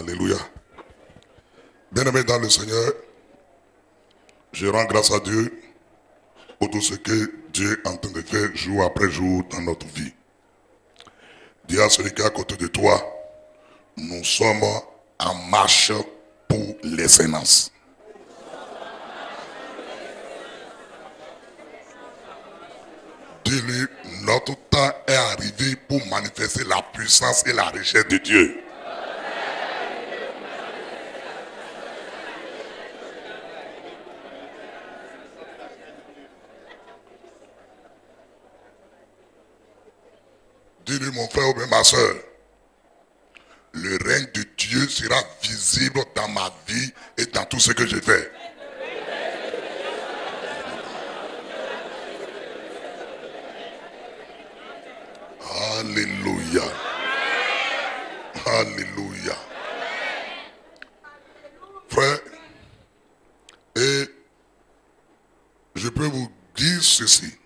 Alléluia. Bien-aimés dans le Seigneur, je rends grâce à Dieu pour tout ce que Dieu est en train de faire jour après jour dans notre vie. Dis à celui qui est à côté de toi, nous sommes en marche pour l'excellence. Dis-lui, notre temps est arrivé pour manifester la puissance et la richesse de Dieu. Dis-lui, mon frère ou bien ma soeur, le règne de Dieu sera visible dans ma vie et dans tout ce que je fais. Alléluia. Alléluia. Frère, et je peux vous dire ceci.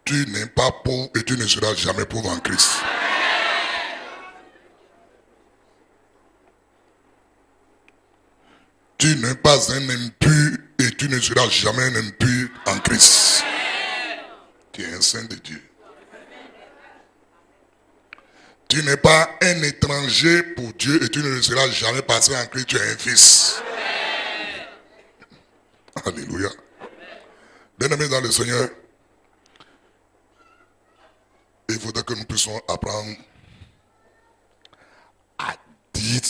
Tu n'es pas pauvre et tu ne seras jamais pauvre en Christ. Tu n'es pas un impur et tu ne seras jamais un impur en Christ. Tu es un saint de Dieu. Tu n'es pas un étranger pour Dieu et tu ne le seras jamais passé en Christ. Tu es un fils. Alléluia. Bien-aimés dans le Seigneur, il faudrait que nous puissions apprendre à dire,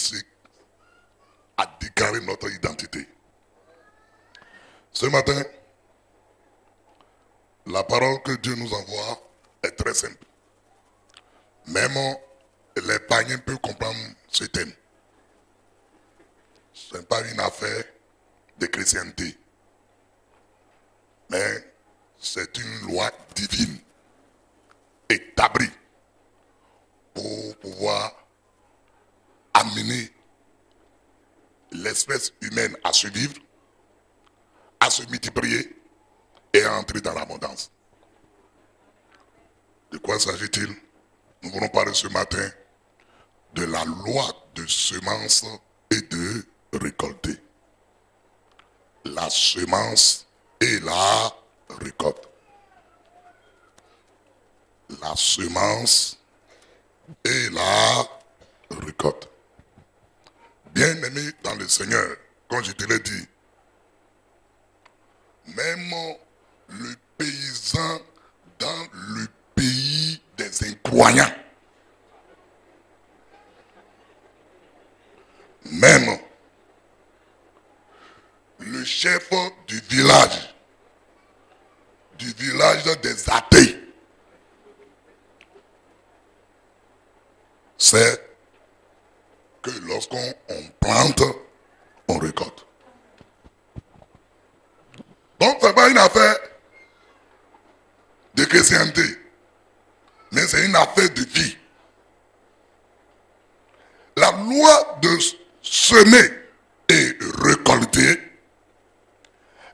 à déclarer notre identité. Ce matin, la parole que Dieu nous envoie est très simple. Même les païens peuvent comprendre ce thème. Ce n'est pas une affaire de chrétienté, mais c'est une loi divine établie pour pouvoir amener l'espèce humaine à survivre, à se multiplier et à entrer dans l'abondance. De quoi s'agit-il? Nous voulons parler ce matin de la loi de semence et de récolter. La semence et la récolte. La semence et la récolte. Bien-aimé dans le Seigneur, comme je te l'ai dit, même le paysan dans le pays des incroyants, même le chef du village des athées, c'est que lorsqu'on plante, on récolte. Donc, ce n'est pas une affaire de chrétienté, mais c'est une affaire de vie. La loi de semer et récolter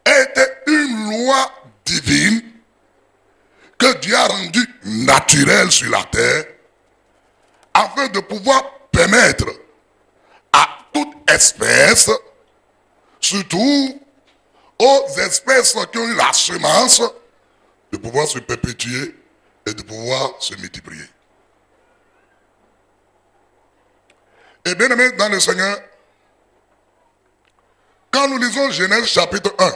était une loi divine que Dieu a rendue naturelle sur la terre afin de pouvoir permettre à toute espèce, surtout aux espèces qui ont eu la semence, de pouvoir se perpétuer et de pouvoir se multiplier. Et bien aimé dans le Seigneur, quand nous lisons Genèse chapitre 1,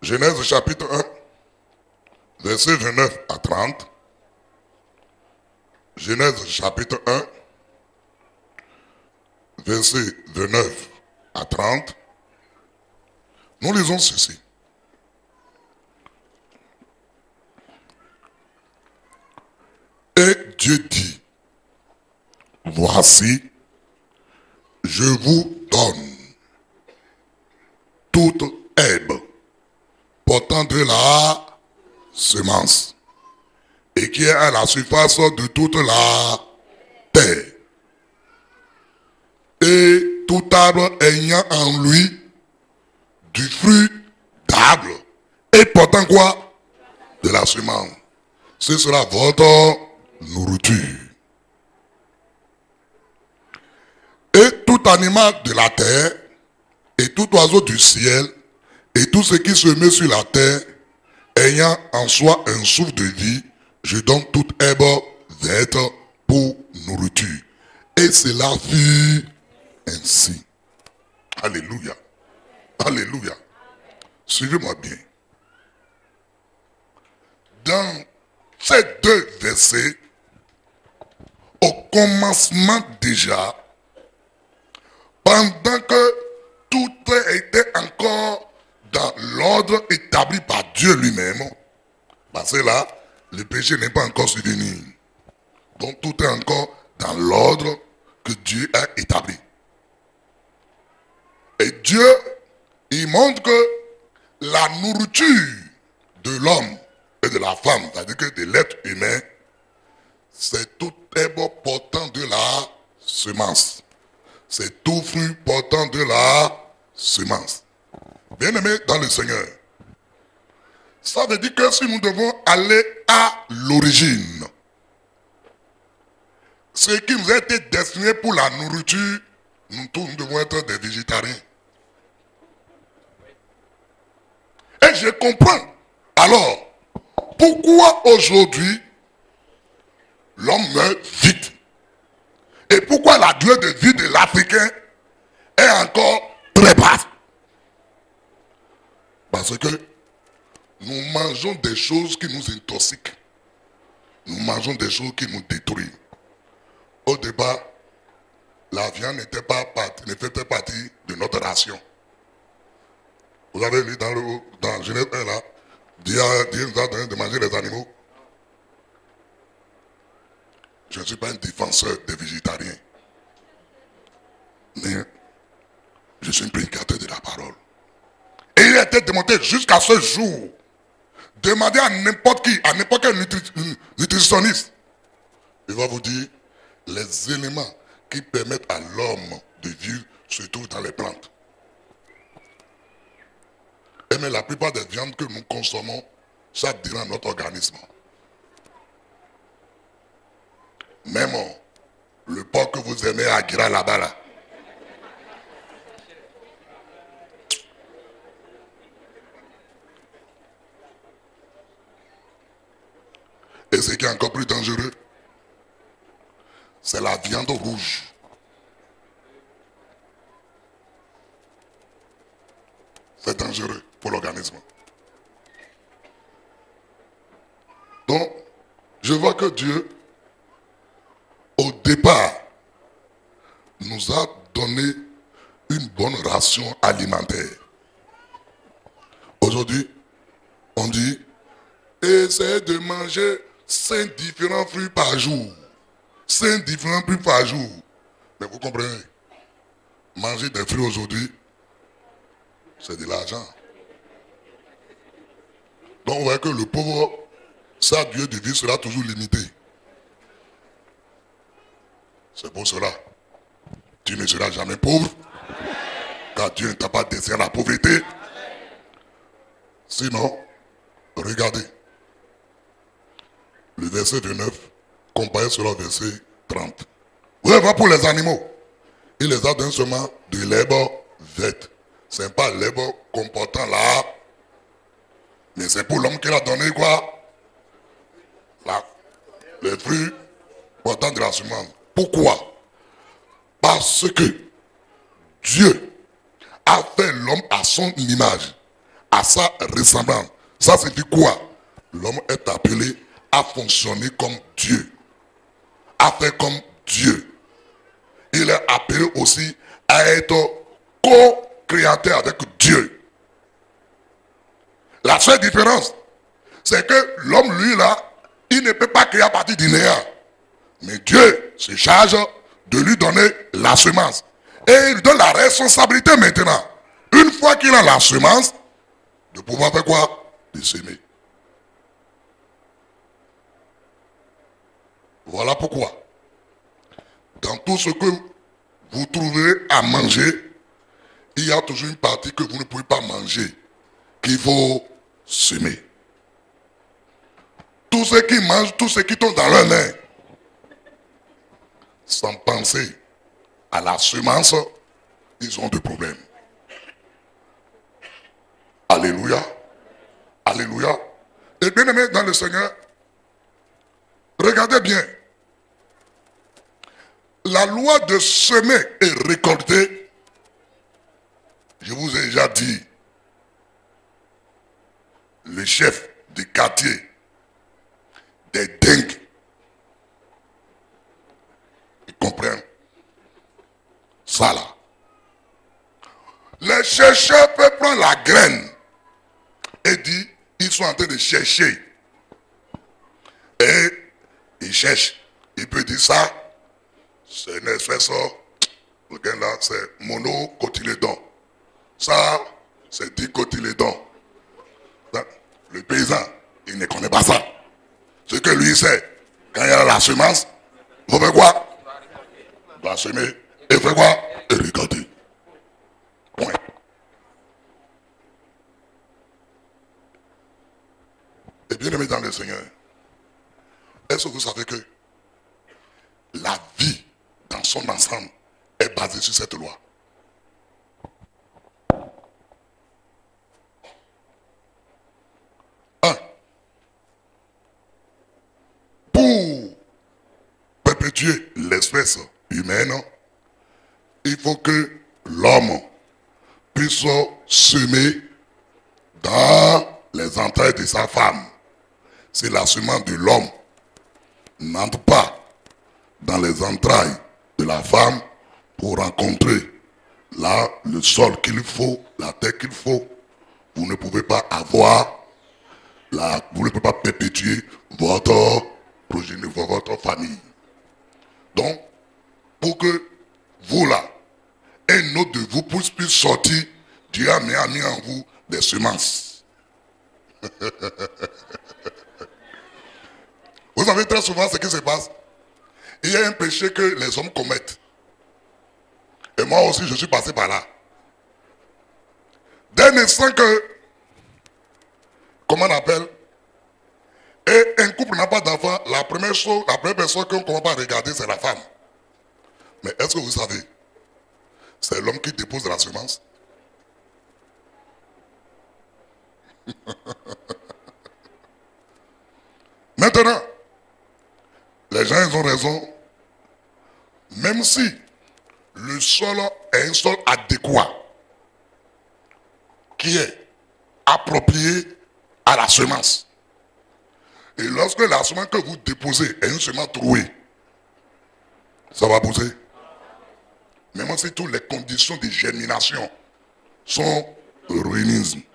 Genèse chapitre 1, versets 29 à 30, Genèse chapitre 1, versets 29 à 30, nous lisons ceci. Et Dieu dit, voici, je vous donne toute herbe portant de la semence et qui est à la surface de toute la terre. Et tout arbre ayant en lui du fruit d'arbre et portant quoi? De la semence. Ce sera votre nourriture. animal de la terre, et tout oiseau du ciel, et tout ce qui se met sur la terre, ayant en soi un souffle de vie, je donne toute herbe verte pour nourriture. Et cela fut ainsi. Alléluia. Alléluia. Suivez-moi bien. Dans ces deux versets, au commencement déjà, pendant que tout était encore dans l'ordre établi par Dieu lui-même, parce que là, le péché n'est pas encore survenu. Donc tout est encore dans l'ordre que Dieu a établi. Et Dieu, il montre que la nourriture de l'homme et de la femme, c'est-à-dire que de l'être humain, c'est tout herbe portant de la semence. C'est tout fruit portant de la semence. Bien-aimés dans le Seigneur, ça veut dire que si nous devons aller à l'origine, ce qui nous a été destiné pour la nourriture, nous tous nous devons être des végétariens. Et je comprends. Alors, pourquoi aujourd'hui l'homme meurt vite? Et pourquoi la durée de vie de l'Africain est encore très basse? Parce que nous mangeons des choses qui nous intoxiquent. Nous mangeons des choses qui nous détruisent. Au départ, la viande ne faisait pas partie de notre ration. Vous avez lu dans Genèse 1 là, Dieu nous a donné de manger les animaux. Je ne suis pas un défenseur des végétariens. Mais je suis un prédicateur de la parole. Et il a été démontré jusqu'à ce jour. Demandez à n'importe qui, à n'importe quel nutritionniste. Il va vous dire, les éléments qui permettent à l'homme de vivre se trouvent dans les plantes. Et mais la plupart des viandes que nous consommons, ça dérange notre organisme. Même le porc que vous aimez à Guira là-bas, là. Et ce qui est encore plus dangereux, c'est la viande rouge. C'est dangereux pour l'organisme. Donc, je vois que Dieu, au départ, nous a donné une bonne ration alimentaire. Aujourd'hui, on dit, essayez de manger 5 différents fruits par jour. 5 différents fruits par jour. Mais vous comprenez, manger des fruits aujourd'hui, c'est de l'argent. Donc on voit que le pauvre, sa durée de vie sera toujours limitée. C'est pour cela, tu ne seras jamais pauvre, car Dieu ne t'a pas destiné la pauvreté. Sinon, regardez, le verset 29, comparé sur le verset 30. Vous allez voir pour les animaux, il les a donné seulement de l'herbe verte. Ce n'est pas l'herbe comportant là, mais c'est pour l'homme qu'il a donné quoi? Là, les fruits portant de la semence. Pourquoi? Parce que Dieu a fait l'homme à son image, à sa ressemblance. Ça signifie quoi? L'homme est appelé à fonctionner comme Dieu, à faire comme Dieu. Il est appelé aussi à être co-créateur avec Dieu. La seule différence, c'est que l'homme, lui, là, il ne peut pas créer à partir du néant. Mais Dieu se charge de lui donner la semence. Et il lui donne la responsabilité maintenant. Une fois qu'il a la semence, de pouvoir faire quoi? De s'aimer. Voilà pourquoi, dans tout ce que vous trouverez à manger, il y a toujours une partie que vous ne pouvez pas manger, qu'il faut semer. Tous ceux qui mangent, tous ceux qui tombent dans leur main, sans penser à la semence, ils ont des problèmes. Alléluia. Alléluia. Et bien aimé dans le Seigneur, regardez bien. La loi de semer et récolter, je vous ai déjà dit, le chef du quartier des dingues, ils comprennent ça là. Les chercheurs peuvent prendre la graine et dire, ils sont en train de chercher. Et ils cherchent. Il peut dire ça, c'est une espèce, regarde là, c'est monocotylédon. Ça, c'est dicotylédon. Le paysan, il ne connaît pas ça. Ce que lui sait, quand il y a la semence, il faut faire quoi? Il doit semer et faire quoi? Et récolter. Point. Et bien aimé dans le Seigneur, est-ce que vous savez que la vie dans son ensemble est basée sur cette loi? Pour perpétuer l'espèce humaine, il faut que l'homme puisse semer dans les entrailles de sa femme. Si la semence de l'homme n'entre pas dans les entrailles de la femme pour rencontrer là le sol qu'il faut, la terre qu'il faut, vous ne pouvez pas avoir, vous ne pouvez pas perpétuer votre progéniture, votre famille. Donc, pour que vous là, un autre de vous puisse sortir, Dieu a mis en vous des semences. Vous savez très souvent ce qui se passe. Il y a un péché que les hommes commettent. Et moi aussi, je suis passé par là. Dès l'instant que, comment on appelle, et un couple n'a pas d'enfant, la première personne qu'on ne commence pas à regarder, c'est la femme. Mais est-ce que vous savez, c'est l'homme qui dépose la semence? Maintenant, les gens ils ont raison. Même si le sol est un sol adéquat, qui est approprié à la semence. Et lorsque la semence que vous déposez est une semence trouée, ça va pousser. Même si toutes les conditions de germination sont réunies.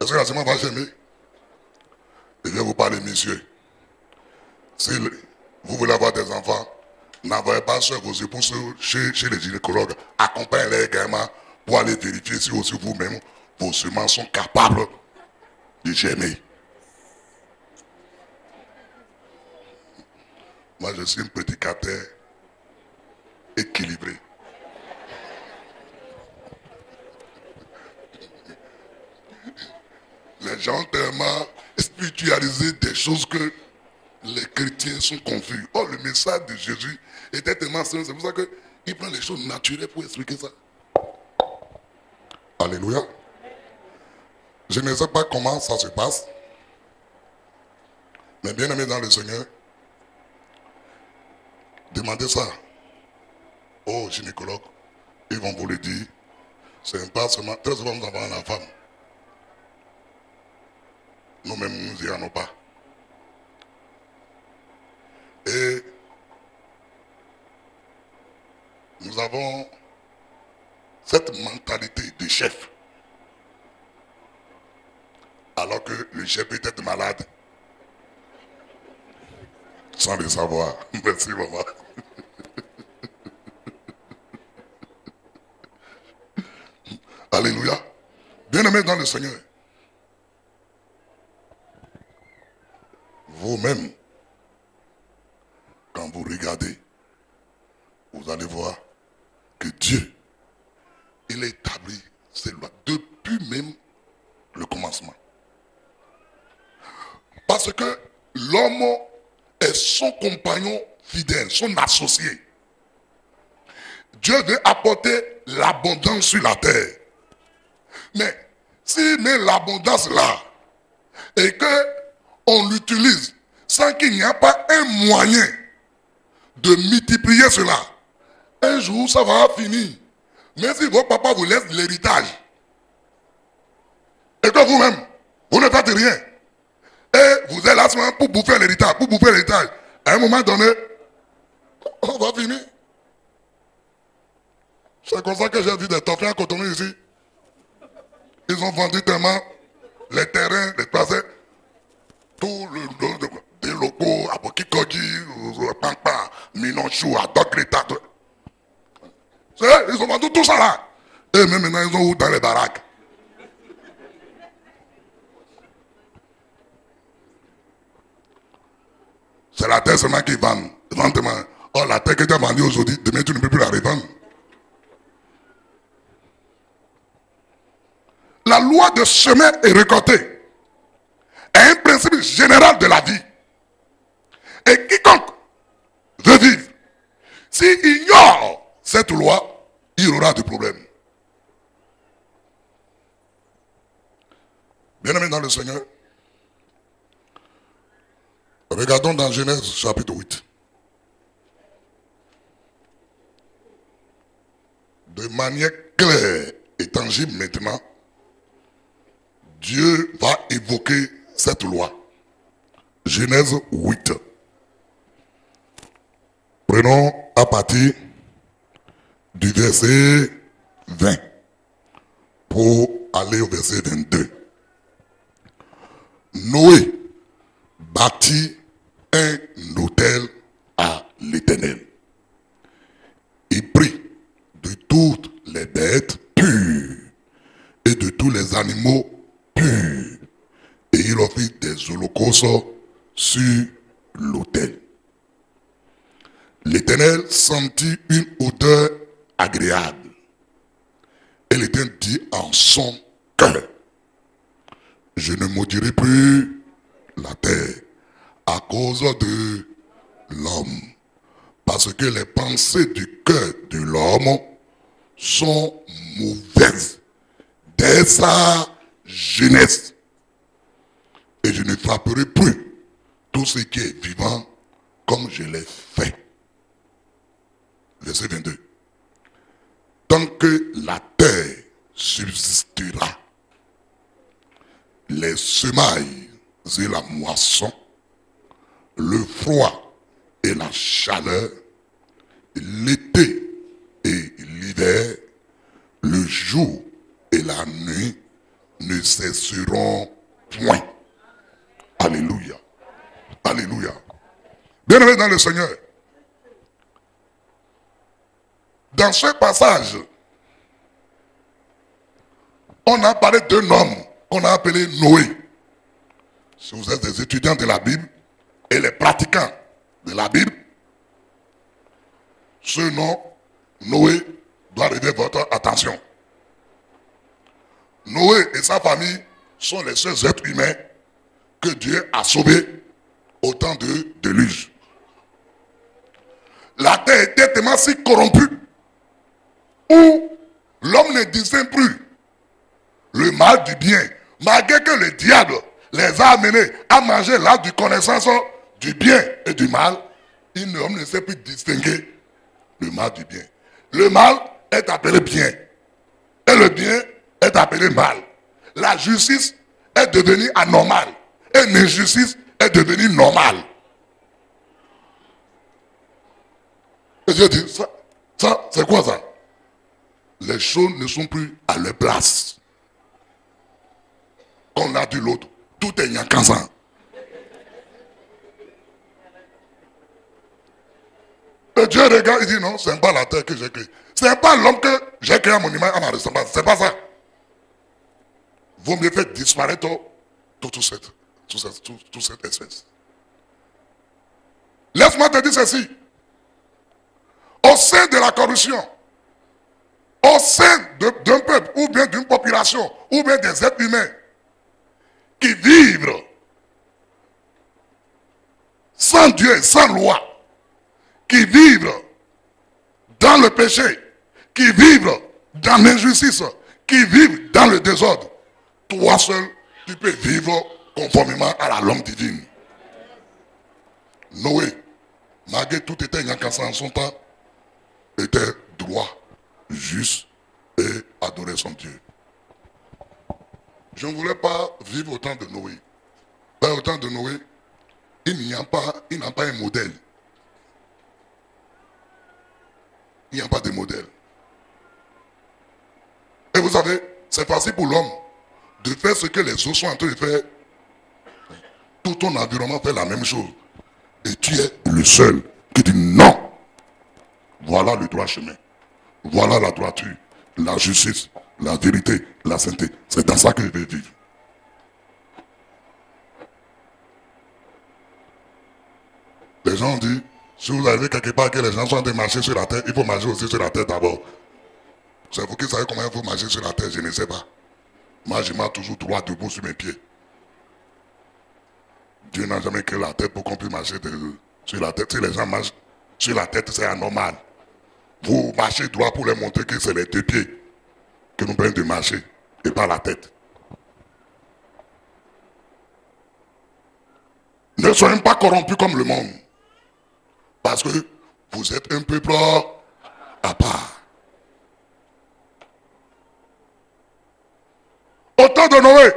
Est-ce que la semence va germer? Je viens vous parler, messieurs. Si vous voulez avoir des enfants, n'envoyez pas seul vos épouses chez les gynécologues. Accompagnez-les également pour aller vérifier si aussi vous-même, vos semences sont capables de germer. Moi, je suis un prédicateur équilibré. Les gens ont tellement spiritualisé des choses que les chrétiens sont confus. Oh, le message de Jésus était tellement simple. C'est pour ça qu'il prend les choses naturelles pour expliquer ça. Alléluia. Je ne sais pas comment ça se passe. Mais bien aimé dans le Seigneur, demandez ça aux gynécologues. Ils vont vous le dire. C'est pas seulement, très souvent nous avons la femme. Nous-mêmes, nous n'y allons pas. Et nous avons cette mentalité de chef. Alors que le chef peut être malade. Sans le savoir. Merci, maman. Alléluia. Bien-aimés dans le Seigneur. Vous-même, quand vous regardez, vous allez voir que Dieu, il a établi ces lois depuis même le commencement. Parce que l'homme est son compagnon fidèle, son associé. Dieu veut apporter l'abondance sur la terre. Mais s'il met l'abondance là, et qu'on l'utilise sans qu'il n'y a pas un moyen de multiplier cela, un jour ça va finir. Mais si votre papa vous laisse l'héritage, et que vous-même, vous ne faites rien, et vous êtes là seulement pour bouffer l'héritage, à un moment donné, on va finir. C'est comme ça que j'ai vu des toffés à Cotonou ici. Ils ont vendu tellement les terrains, les places, tout des locaux, à Bokikogi, Pampa, Minonchou, à Dokreta. Ils ont vendu tout ça là. Et même maintenant, ils ont où dans les baraques. C'est la terre seulement qui vend. Oh, la terre que tu as vendue aujourd'hui, demain tu ne peux plus la revendre. La loi de chemin et récolté est un principe général de la vie. Et quiconque veut vivre, s'il ignore cette loi, il aura des problèmes. Bien-aimés dans le Seigneur, regardons dans Genèse chapitre 8. De manière claire et tangible maintenant, Dieu va évoquer cette loi. Genèse 8. Prenons à partir du verset 20 pour aller au verset 22. Noé bâtit un autel à l'Éternel. Il prit de toutes les bêtes pures et de tous les animaux purs, et il offrit des holocaustes sur l'autel. L'Éternel sentit une odeur agréable. Et l'Éternel dit en son cœur: je ne maudirai plus la terre à cause de l'homme, parce que les pensées du cœur de l'homme sont mauvaises dès sa jeunesse. Et je ne frapperai plus tout ce qui est vivant comme je l'ai fait. Verset 22. Tant que la terre subsistera, les semailles et la moisson, le froid et la chaleur, l'été et l'hiver, le jour et la nuit ne cesseront point. Alléluia. Alléluia. Bien-aimés dans le Seigneur, dans ce passage, on a parlé d'un homme qu'on a appelé Noé. Si vous êtes des étudiants de la Bible et les pratiquants de la Bible, ce nom, Noé, doit arriver votre attention. Noé et sa famille sont les seuls êtres humains que Dieu a sauvés au temps de déluge. La terre était tellement si corrompue où l'homme ne distingue plus le mal du bien, malgré que le diable les a amenés à manger l'arbre de connaissance du bien et du mal. L'homme ne sait plus distinguer le mal du bien. Le mal est appelé bien et le bien est appelé mal. La justice est devenue anormale et l'injustice est devenue normale. Et Dieu dit, ça c'est quoi ça? Les choses ne sont plus à leur place. Comme l'a dit l'autre, tout est nyankansan. Et Dieu regarde, il dit non, ce n'est pas la terre que j'ai créée. Ce n'est pas l'homme que j'ai créé à mon image, à ma ressemblance. Ce n'est pas ça. Vous me faites disparaître toute cette espèce. Laisse-moi te dire ceci. Au sein de la corruption, au sein d'un peuple, ou bien d'une population, ou bien des êtres humains qui vivent sans Dieu et sans loi, qui vivent dans le péché, qui vivent dans l'injustice, qui vivent dans le désordre, toi seul, tu peux vivre conformément à la langue divine. Noé, malgré tout était incassé en son temps, était droit, juste et adorait son Dieu. Je ne voulais pas vivre au temps de Noé. Ben, au temps de Noé, il n'a pas un modèle. Il n'y a pas de modèle. Et vous savez, c'est facile pour l'homme de faire ce que les autres sont en train de faire. Tout ton environnement fait la même chose. Et tu es le seul qui dit non. Voilà le droit chemin. Voilà la droiture, la justice, la vérité, la sainteté. C'est dans ça que je vais vivre. Les gens ont dit, si vous arrivez quelque part que les gens sont en train de marcher sur la terre, il faut marcher aussi sur la terre d'abord. C'est vous qui savez comment il faut marcher sur la terre, je ne sais pas. Moi, je marche toujours droit debout sur mes pieds. Dieu n'a jamais créé la tête pour qu'on puisse marcher sur la tête. Si les gens marchent sur la tête, c'est anormal. Vous marchez droit pour leur montrer que c'est les deux pieds que nous prenons de marcher et pas la tête. Ne soyez pas corrompus comme le monde. Parce que vous êtes un peuple à part. Au temps de Noé,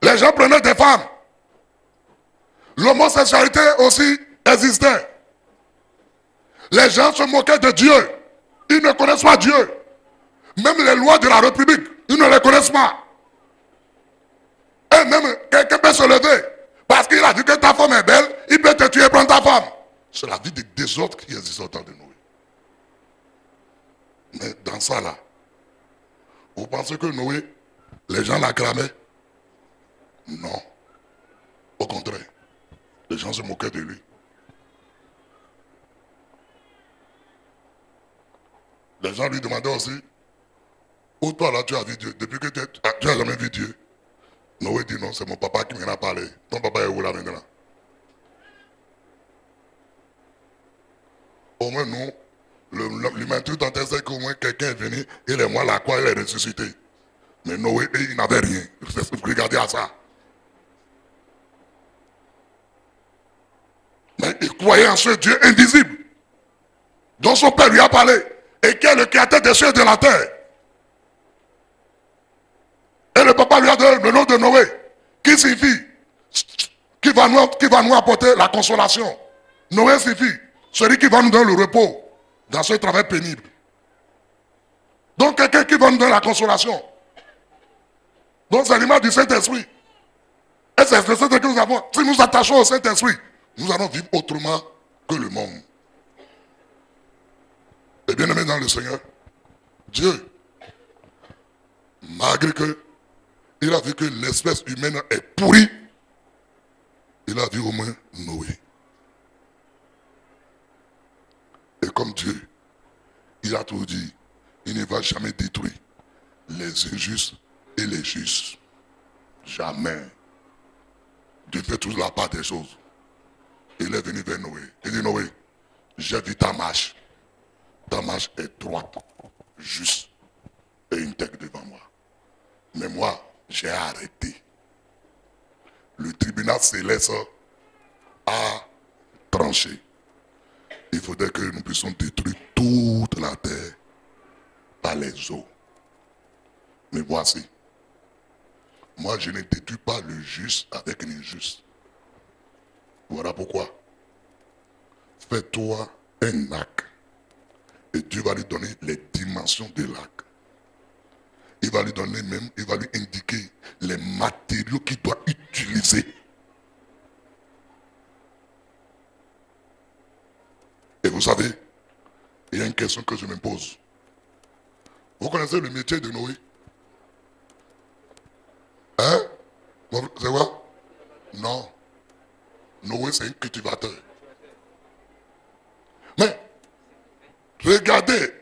les gens prenaient des femmes. L'homosexualité aussi existait. Les gens se moquaient de Dieu. Ils ne connaissent pas Dieu. Même les lois de la République, ils ne les connaissent pas. Et même quelqu'un peut se lever. Parce qu'il a dit que ta femme est belle, il peut te tuer et prendre ta femme. C'est la vie de désordre qui existe au temps de Noé. Mais dans ça là, vous pensez que Noé, les gens l'acclamaient? Non. Au contraire, les gens se moquaient de lui. Les gens lui demandaient aussi, où toi là tu as vu Dieu? Depuis que tu n'as jamais vu Dieu? Noé dit non, c'est mon papa qui m'en a parlé. Ton papa est où là maintenant? Au moins nous, l'humanité tentait c'est qu'au moins quelqu'un est venu, il est mort, la croix, il est ressuscité. Mais Noé, il n'avait rien. Regardez à ça. Mais il croyait en ce Dieu invisible, dont son père lui a parlé, et qui est le créateur des cieux et de la terre. Et le papa lui a donné le nom de Noé, qui signifie, qui va nous apporter la consolation. Noé signifie, celui qui va nous donner le repos dans ce travail pénible. Donc quelqu'un qui va nous donner la consolation. Donc c'est l'image du Saint-Esprit. Et c'est le Saint-Esprit que nous avons. Si nous attachons au Saint-Esprit, nous allons vivre autrement que le monde. Et bien aimé dans le Seigneur, Dieu, malgré que il a vu que l'espèce humaine est pourrie, il a vu au moins Noé. Et comme Dieu, il a tout dit, il ne va jamais détruire les injustes et les justes. Jamais. Dieu fait toujours la part des choses. Il est venu vers Noé. Il dit Noé, j'ai vu ta marche. Ta marche est droite, juste et intègre devant moi. Mais moi, j'ai arrêté. Le tribunal céleste a tranché. Il faudrait que nous puissions détruire toute la terre par les eaux. Mais voici, moi je ne détruis pas le juste avec l'injuste. Voilà pourquoi. Fais-toi un acte. Et Dieu va lui donner les dimensions de l'acte. Il va lui donner même, il va lui indiquer les matériaux qu'il doit utiliser. Et vous savez, il y a une question que je me pose. Vous connaissez le métier de Noé? Hein? C'est quoi? Non. Noé, c'est un cultivateur. Mais, regardez.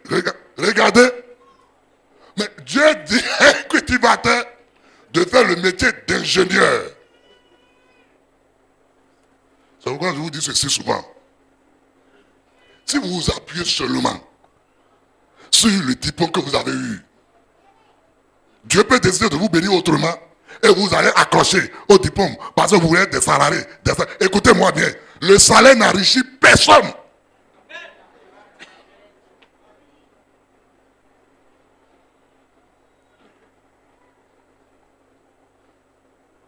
Mais Dieu dit à un cultivateur de faire le métier d'ingénieur. C'est pourquoi je vous dis ceci souvent. Si vous vous appuyez seulement sur le diplôme que vous avez eu. Dieu peut décider de vous bénir autrement et vous allez accrocher au diplôme parce que vous êtes des salariés. Écoutez-moi bien, le salaire n'enrichit personne.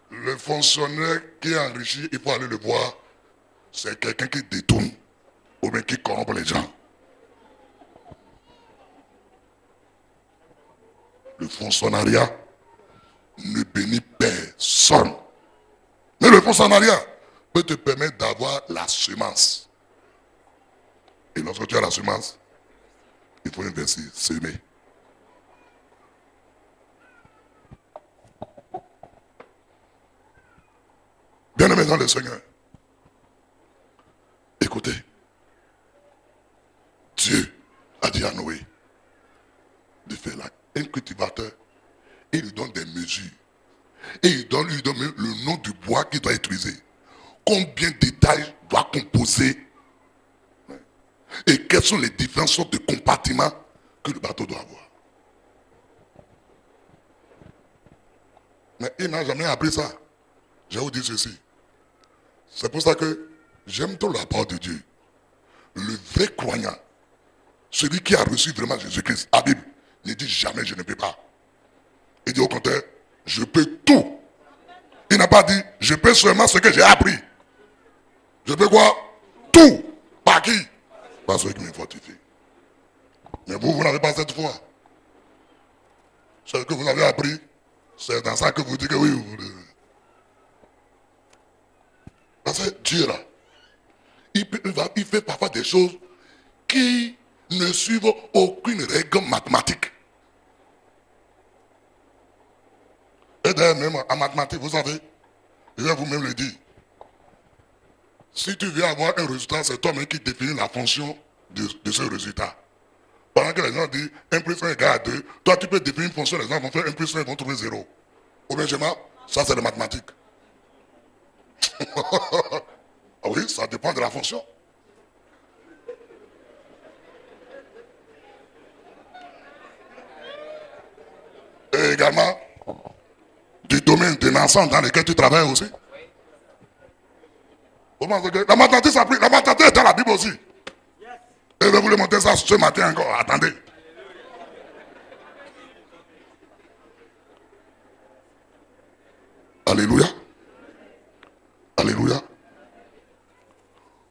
Le fonctionnaire qui est enrichi, il faut aller le voir, c'est quelqu'un qui détourne ou bien qui corrompt les gens. Le fonctionnariat ne bénit personne. Mais le fonctionnariat peut te permettre d'avoir la semence. Et lorsque tu as la semence, il faut investir, semer. Bien-aimés dans le Seigneur, écoutez, Dieu a dit à Noé de faire là un cultivateur et il lui donne des mesures. Et il lui donne le nom du bois qu'il doit utiliser. Combien d'étages doit composer. Et quelles sont les différentes sortes de compartiments que le bateau doit avoir. Mais il n'a jamais appris ça. Je vais vous dire ceci. C'est pour ça que j'aime trop la parole de Dieu. Le vrai croyant, celui qui a reçu vraiment Jésus-Christ, la Bible, ne dit jamais je ne peux pas. Il dit au contraire, je peux tout. Il n'a pas dit, je peux seulement ce que j'ai appris. Je peux quoi? Tout. Par qui? Par ceux qui me fortifient. Mais vous n'avez pas cette foi. Ce que vous avez appris, c'est dans ça que vous dites que oui. Parce que Dieu là, il fait parfois des choses qui ne suivent aucune règle mathématique. Et d'ailleurs, même en mathématiques, vous savez, je vais vous-même le dire. Si tu veux avoir un résultat, c'est toi-même qui définis la fonction de ce résultat. Pendant que les gens disent 1 plus 1 égale à 2, toi tu peux définir une fonction, les gens vont faire 1 plus 1, ils vont trouver 0. Ou bien, ça c'est les mathématiques. Ah oui, ça dépend de la fonction. Et également, du domaine de l'ensemble dans lequel tu travailles aussi. La mathématique est dans la Bible aussi. Et je vais vous le montrer ça ce matin encore. Attendez. Alléluia. Alléluia.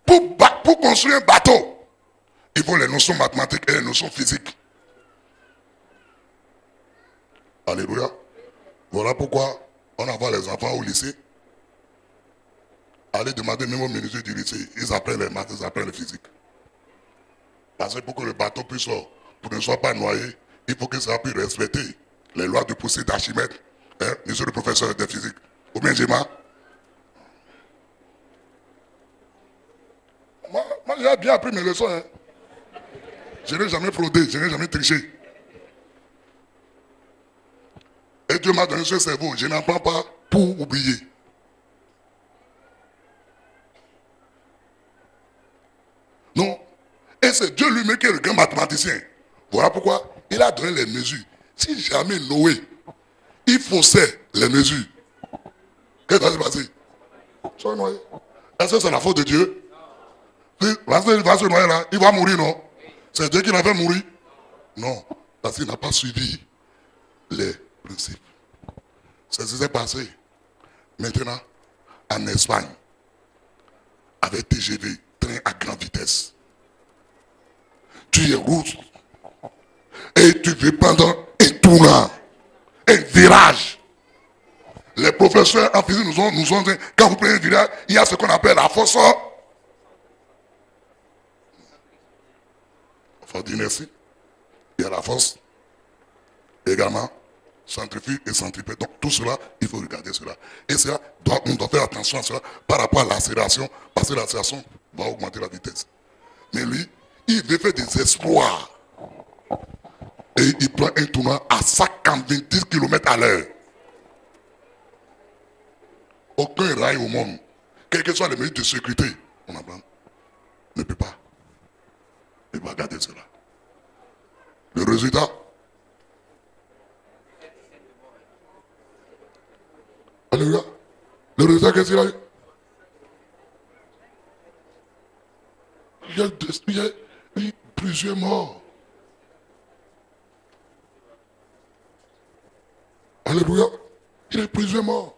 Pour construire un bateau, il faut les notions mathématiques et les notions physiques. Alléluia. Voilà pourquoi on envoie les enfants au lycée. Allez demander même au ministère du lycée. Ils apprennent les maths, ils apprennent le physique. Parce que pour que le bateau puisse, pour ne soit pas noyé, il faut que ça puisse respecter les lois de poussée d'Archimède. Hein, monsieur le professeur de physique. Ou bien Jima. Moi j'ai bien appris mes leçons. Hein. Je n'ai jamais fraudé, je n'ai jamais triché. Et Dieu m'a donné ce cerveau, je n'apprends pas pour oublier. Non. Et c'est Dieu lui-même qui est le grand mathématicien. Voilà pourquoi il a donné les mesures. Si jamais Noé, il faussait les mesures, qu'est-ce qui va se passer? Soit noyé. Est-ce que c'est la faute de Dieu? Il va se noyer là, il va mourir, non? C'est Dieu qui l'a fait mourir? Non, parce qu'il n'a pas suivi les principes. C'est ce qui s'est passé. Maintenant, en Espagne, avec TGV, train à grande vitesse. Tu es route et tu veux prendre un tournant, un virage. Les professeurs en physique nous ont dit, quand vous prenez un virage, il y a ce qu'on appelle la force. Force d'inertie. Il y a la force. Également, centrifuge et centripète. Donc tout cela, il faut regarder cela. Et cela, on doit faire attention à cela par rapport à l'accélération, parce que l'accélération va augmenter la vitesse. Mais lui, il veut faire des exploits. Et il prend un tournant à 190 km à l'heure. Aucun rail au monde, quelles que soient les mesures de sécurité, on apprend, ne peut pas. Il va garder cela. Le résultat Le résultat, qu'est-ce qu'il a eu? Il y a eu plusieurs morts. Alléluia. Il y a eu plusieurs morts.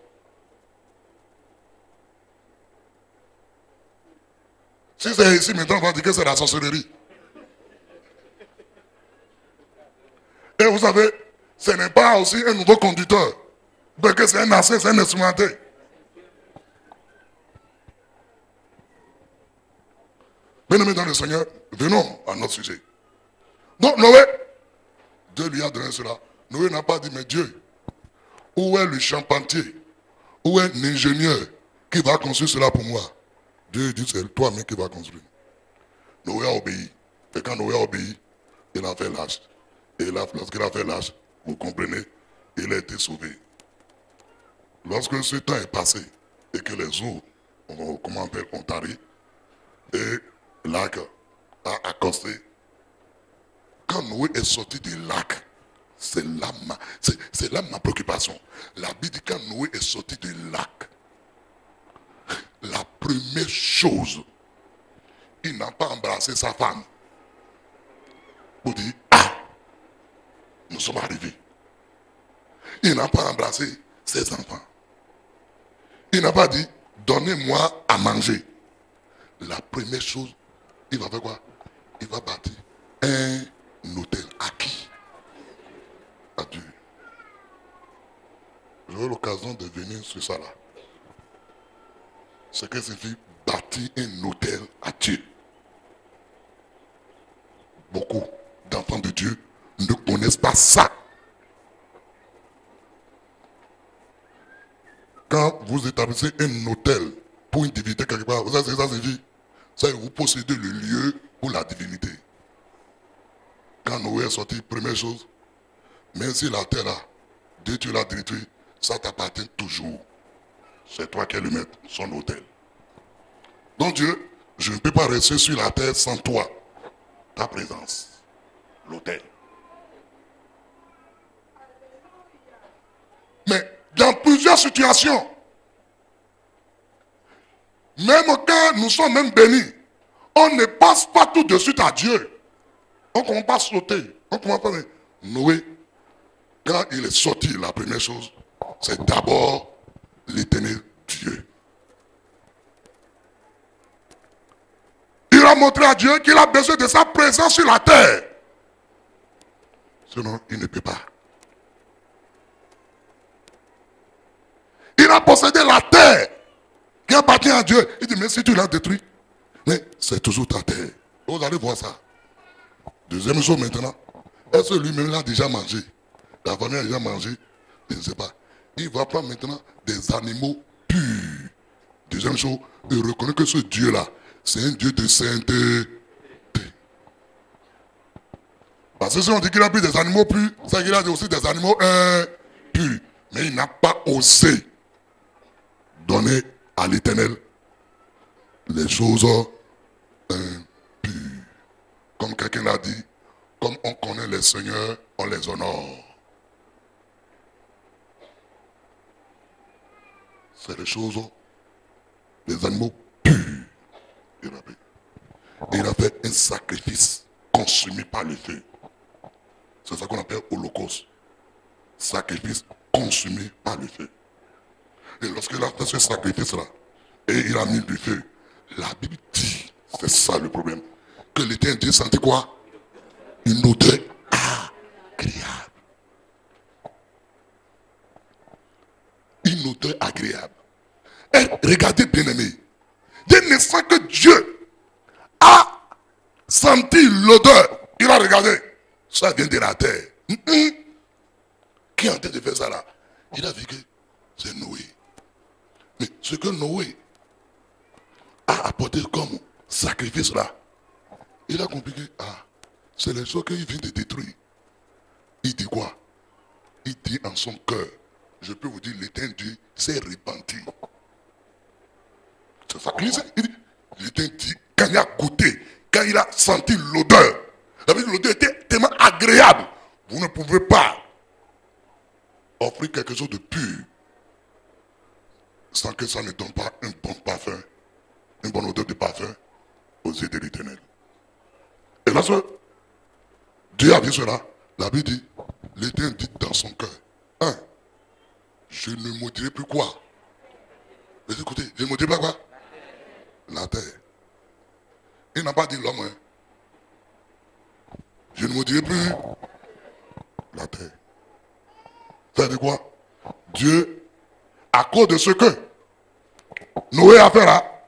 Si c'est ici, maintenant, on va dire que c'est la sorcellerie. Et vous savez, ce n'est pas aussi un nouveau conducteur. Donc c'est un ancien, c'est un instrumenté. Bien-aimés dans le Seigneur, venons à notre sujet. Donc Noé, Dieu lui a donné cela. Noé n'a pas dit, mais Dieu, où est le charpentier? Où est l'ingénieur qui va construire cela pour moi? Dieu dit, c'est toi-même qui vas construire. Noé a obéi. Et quand Noé a obéi, il a fait l'âge. Et lorsqu'il a fait l'âge, vous comprenez, il a été sauvé. Lorsque ce temps est passé et que les eaux, comment on appelle, ont tari, et l'arc a accosté, quand Noé est sorti du lac, c'est là ma préoccupation. La Bible dit quand Noé est sorti du lac, la première chose, il n'a pas embrassé sa femme pour dire, ah, nous sommes arrivés. Il n'a pas embrassé ses enfants. Il n'a pas dit, donnez-moi à manger. La première chose, il va faire quoi? Il va bâtir un hôtel. À qui? À Dieu. J'aurai l'occasion de venir sur ça là. Ce que signifie bâtir un hôtel à Dieu. Beaucoup d'enfants de Dieu ne connaissent pas ça. Quand vous établissez un hôtel pour une divinité quelque part, vous savez ce que ça signifie? Ça, vous possédez le lieu pour la divinité. Quand Noé est sorti, première chose, même si la terre là, Dieu tu l'as détruit, ça t'appartient toujours. C'est toi qui es le maître, son hôtel. Donc Dieu, je ne peux pas rester sur la terre sans toi, ta présence, l'hôtel. Mais dans plusieurs situations, même quand nous sommes même bénis, on ne passe pas tout de suite à Dieu. On ne commence pas à sauter. On commence pas. Noé, quand il est sorti, la première chose, c'est d'abord l'éternel Dieu. Il a montré à Dieu qu'il a besoin de sa présence sur la terre. Sinon, il ne peut pas. Il a possédé la terre qui appartient à Dieu. Il dit, mais si tu l'as détruit, mais c'est toujours ta terre. Vous allez voir ça. Deuxième chose maintenant, est-ce que lui-même l'a déjà mangé? La famille a déjà mangé? Je ne sais pas. Il va prendre maintenant des animaux purs. Deuxième chose, il reconnaît que ce Dieu-là, c'est un Dieu de sainteté. Parce que si on dit qu'il a pris des animaux purs, ça qu'il a aussi des animaux impurs. Mais il n'a pas osé donner à l'Éternel les choses impures. Comme quelqu'un l'a dit, comme on connaît les seigneurs, on les honore. C'est les choses, les animaux purs. Il a fait un sacrifice consumé par le feu. C'est ça qu'on appelle holocauste. Sacrifice consumé par le feu. Et lorsqu'il a fait ce sacrifice-là, et il a mis du feu, la Bible dit, c'est ça le problème, que l'Éternel Dieu sentait quoi? Une odeur agréable. Une odeur agréable. Et regardez bien aimé, dès l'instant que Dieu a senti l'odeur, il a regardé, ça vient de la terre. Qui est en train de faire ça là? Il a vu que c'est Noé. Mais ce que Noé a apporté comme sacrifice là, il a compris que c'est les choses qu'il vient de détruire. Il dit quoi? Il dit en son cœur, je peux vous dire, l'Éternel Dieu s'est repenti. C'est ça qu'il dit. L'Éternel dit, quand il a goûté, quand il a senti l'odeur, l'odeur était tellement agréable, vous ne pouvez pas offrir quelque chose de pur sans que ça ne donne pas un bon parfum, une bonne odeur de parfum aux yeux de l'Éternel. Et lorsque Dieu a dit cela, la Bible dit, l'Éternel dit dans son cœur, je ne maudirai plus quoi? Mais écoutez, je ne maudirai pas quoi? La terre. Il n'a pas dit l'homme, hein. Je ne maudirai plus la terre. Ça veut dire quoi? Dieu, à cause de ce que Noé a fait là,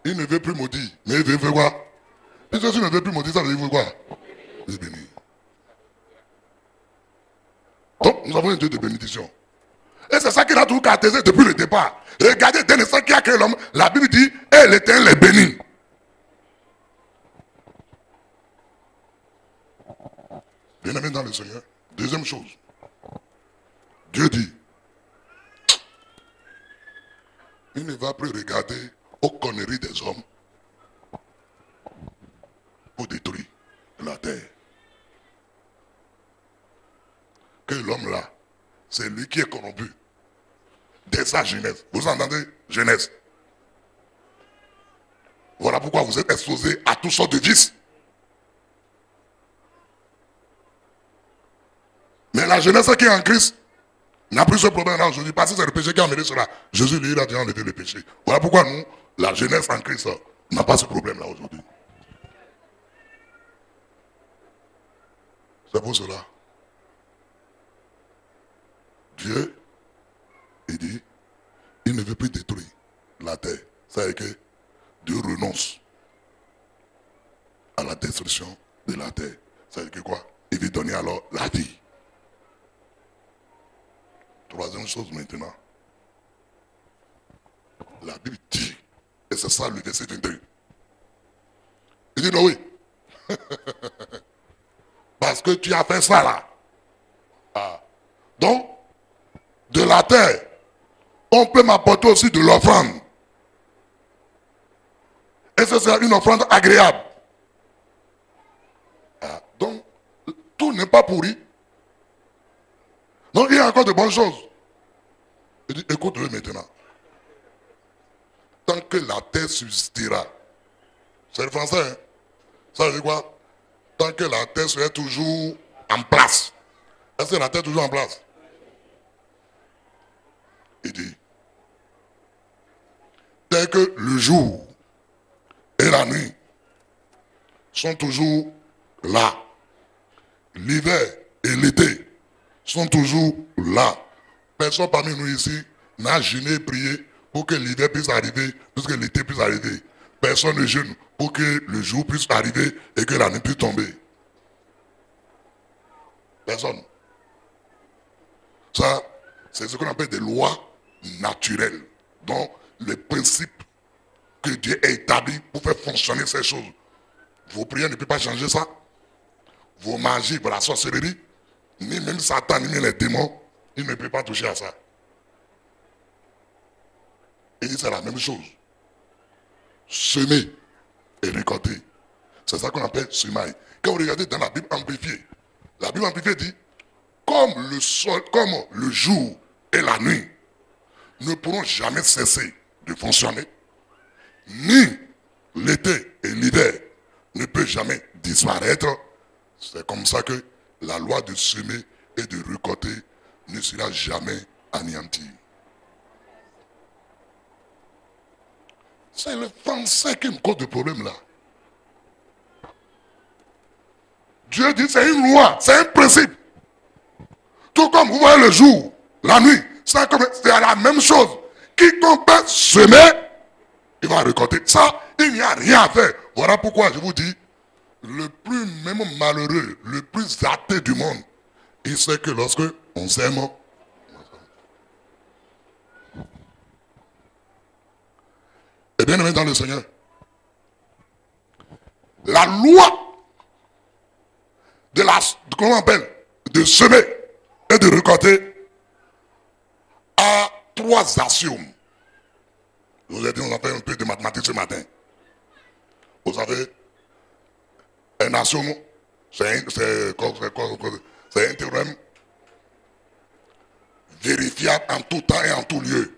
il ne veut plus maudire, mais il veut faire quoi? Puisque s'il ne veut plus maudire, ça veut dire quoi? Il veut bénir. Donc, nous avons un Dieu de bénédiction. Et c'est ça qu'il a toujours caractérisé depuis le départ. Regardez, dès l'instant qu'il a créé l'homme, la Bible dit, et l'Éternel les bénit. Bien-aimé dans le Seigneur, deuxième chose, Dieu dit, il ne va plus regarder aux conneries des hommes pour détruire la terre. Que l'homme là, c'est lui qui est corrompu dès sa jeunesse. Vous entendez? Jeunesse. Voilà pourquoi vous êtes exposés à toutes sortes de vices. Mais la jeunesse qui est en Christ n'a plus ce problème-là aujourd'hui, parce que c'est le péché qui a amené cela. Jésus, lui, il a déjà enlevé le péché. Voilà pourquoi nous, la jeunesse en Christ, n'a pas ce problème-là aujourd'hui. C'est pour cela. Dieu, il dit, il ne veut plus détruire la terre. Ça veut dire que Dieu renonce à la destruction de la terre. Ça veut dire que quoi? Il veut donner alors la vie. Troisième chose maintenant. La Bible dit, et c'est ça le verset 22. Il dit non, oui. Parce que tu as fait ça là. Donc, de la terre, on peut m'apporter aussi de l'offrande. Et ce sera une offrande agréable. Donc, tout n'est pas pourri. Donc, il y a encore de bonnes choses. Il dit, écoute-le maintenant. Tant que la terre subsistera. C'est le français, hein? Ça veut dire quoi? Tant que la terre serait toujours en place. Est-ce que la terre est toujours en place? Il dit, dès que le jour et la nuit sont toujours là, l'hiver et l'été sont toujours là. Personne parmi nous ici n'a jeûné et prié pour que l'hiver puisse arriver, puisque l'été puisse arriver. Personne ne jeûne pour que le jour puisse arriver et que la nuit puisse tomber. Personne. Ça, c'est ce qu'on appelle des lois naturelles. Donc, les principes que Dieu a établis pour faire fonctionner ces choses. Vos prières ne peuvent pas changer ça. Vos magies, la sorcellerie, ni même Satan, ni même les démons, ils ne peuvent pas toucher à ça. Et c'est la même chose. Semer et récolter. C'est ça qu'on appelle semaille. Quand vous regardez dans la Bible amplifiée, la Bible amplifiée dit, comme le sol, comme le jour et la nuit ne pourront jamais cesser de fonctionner, ni l'été et l'hiver ne peuvent jamais disparaître, c'est comme ça que la loi de semer et de récolter ne sera jamais anéantie. C'est le français qui me cause de problème là. Dieu dit c'est une loi, c'est un principe. Tout comme vous voyez le jour, la nuit, c'est la même chose. Quiconque peut semer, il va récolter. Ça, il n'y a rien à faire. Voilà pourquoi je vous dis, le plus même malheureux, le plus athée du monde, il sait que lorsque on s'aime, et bien aimé dans le Seigneur, la loi de comment on appelle, de semer et de récolter a trois axiomes. Je vous ai dit, on a fait un peu de mathématiques ce matin. Vous savez, un axiome, c'est un théorème vérifiable en tout temps et en tout lieu.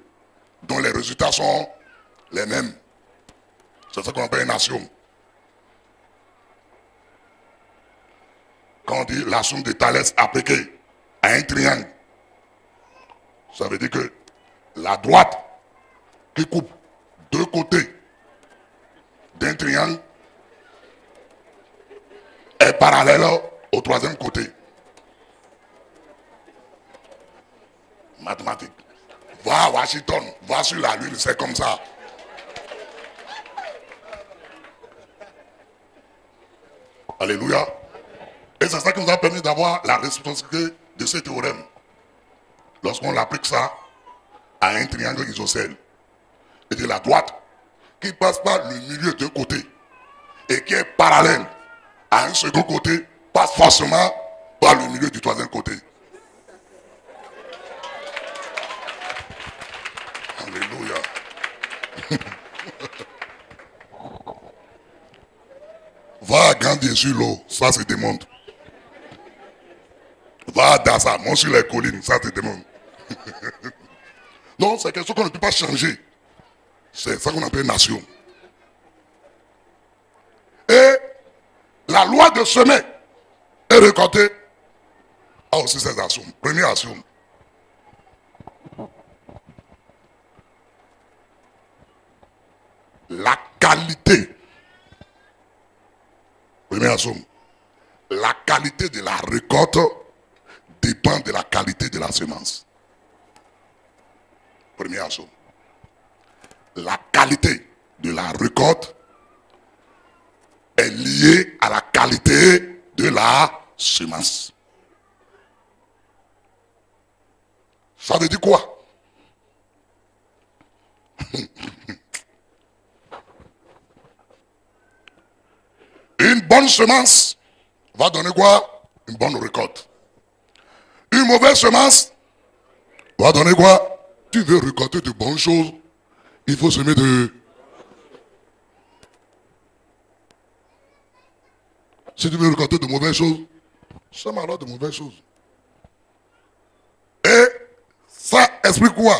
résultats sont les mêmes. C'est ce qu'on appelle une axiome. Quand on dit la somme de Thalès appliquée à un triangle, ça veut dire que la droite qui coupe deux côtés d'un triangle est parallèle au troisième côté. Mathématiques. Va à Washington, va sur la Lune, c'est comme ça. Alléluia. Et c'est ça qui nous a permis d'avoir la responsabilité de ce théorème. Lorsqu'on applique ça à un triangle isocèle. Et de la droite qui passe par le milieu d'un côté et qui est parallèle à un second côté passe forcément par le milieu du troisième côté. Alléluia. Va grandir sur l'eau, ça se démontre. Va à Dassa, monte sur les collines, ça se démontre. Non, c'est quelque chose qu'on ne peut pas changer. C'est ça qu'on appelle nation. Et la loi de semer est récoltée a aussi ses actions. Première action. La qualité. Première action. La qualité de la récolte dépend de la qualité de la semence. Première action. La qualité de la récolte est liée à la qualité de la semence. Ça veut dire quoi? Une bonne semence va donner quoi? Une bonne récolte. Une mauvaise semence va donner quoi? Tu veux récolter de bonnes choses, il faut semer de... Si tu veux récolter de mauvaises choses, sème alors de mauvaises choses. Et ça explique quoi?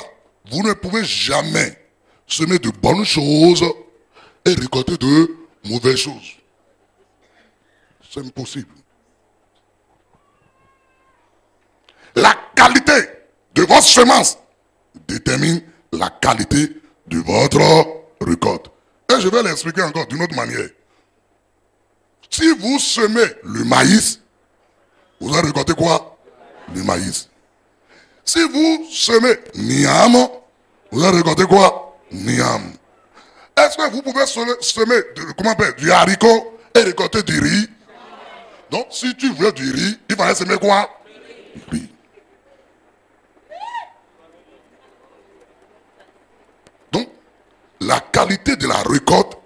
Vous ne pouvez jamais semer de bonnes choses et récolter de mauvaises choses. C'est impossible. La qualité de votre semence détermine la qualité de votre récolte. Et je vais l'expliquer encore d'une autre manière. Si vous semez le maïs, vous allez récolter quoi? Le maïs. Si vous semez niam, vous allez récolter quoi? Niam. Est-ce que vous pouvez semer du haricot et récolter du riz? Donc, si tu veux du riz, il fallait semer quoi? Du riz. Donc, la qualité de la récolte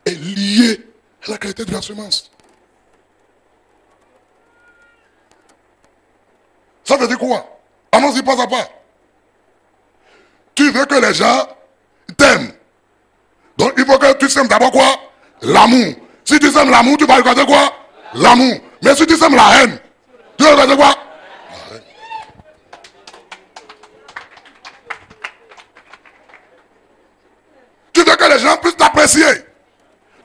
est liée à la qualité de la semence. Ça veut dire quoi? Allons-y pas à pas. Tu veux que les gens t'aiment. Donc, il faut que tu sèmes d'abord quoi? L'amour. Si tu sèmes l'amour, tu vas récolter quoi? L'amour. Mais si tu sèmes la haine, tu vas récolter quoi? La haine. Tu veux que les gens puissent t'apprécier.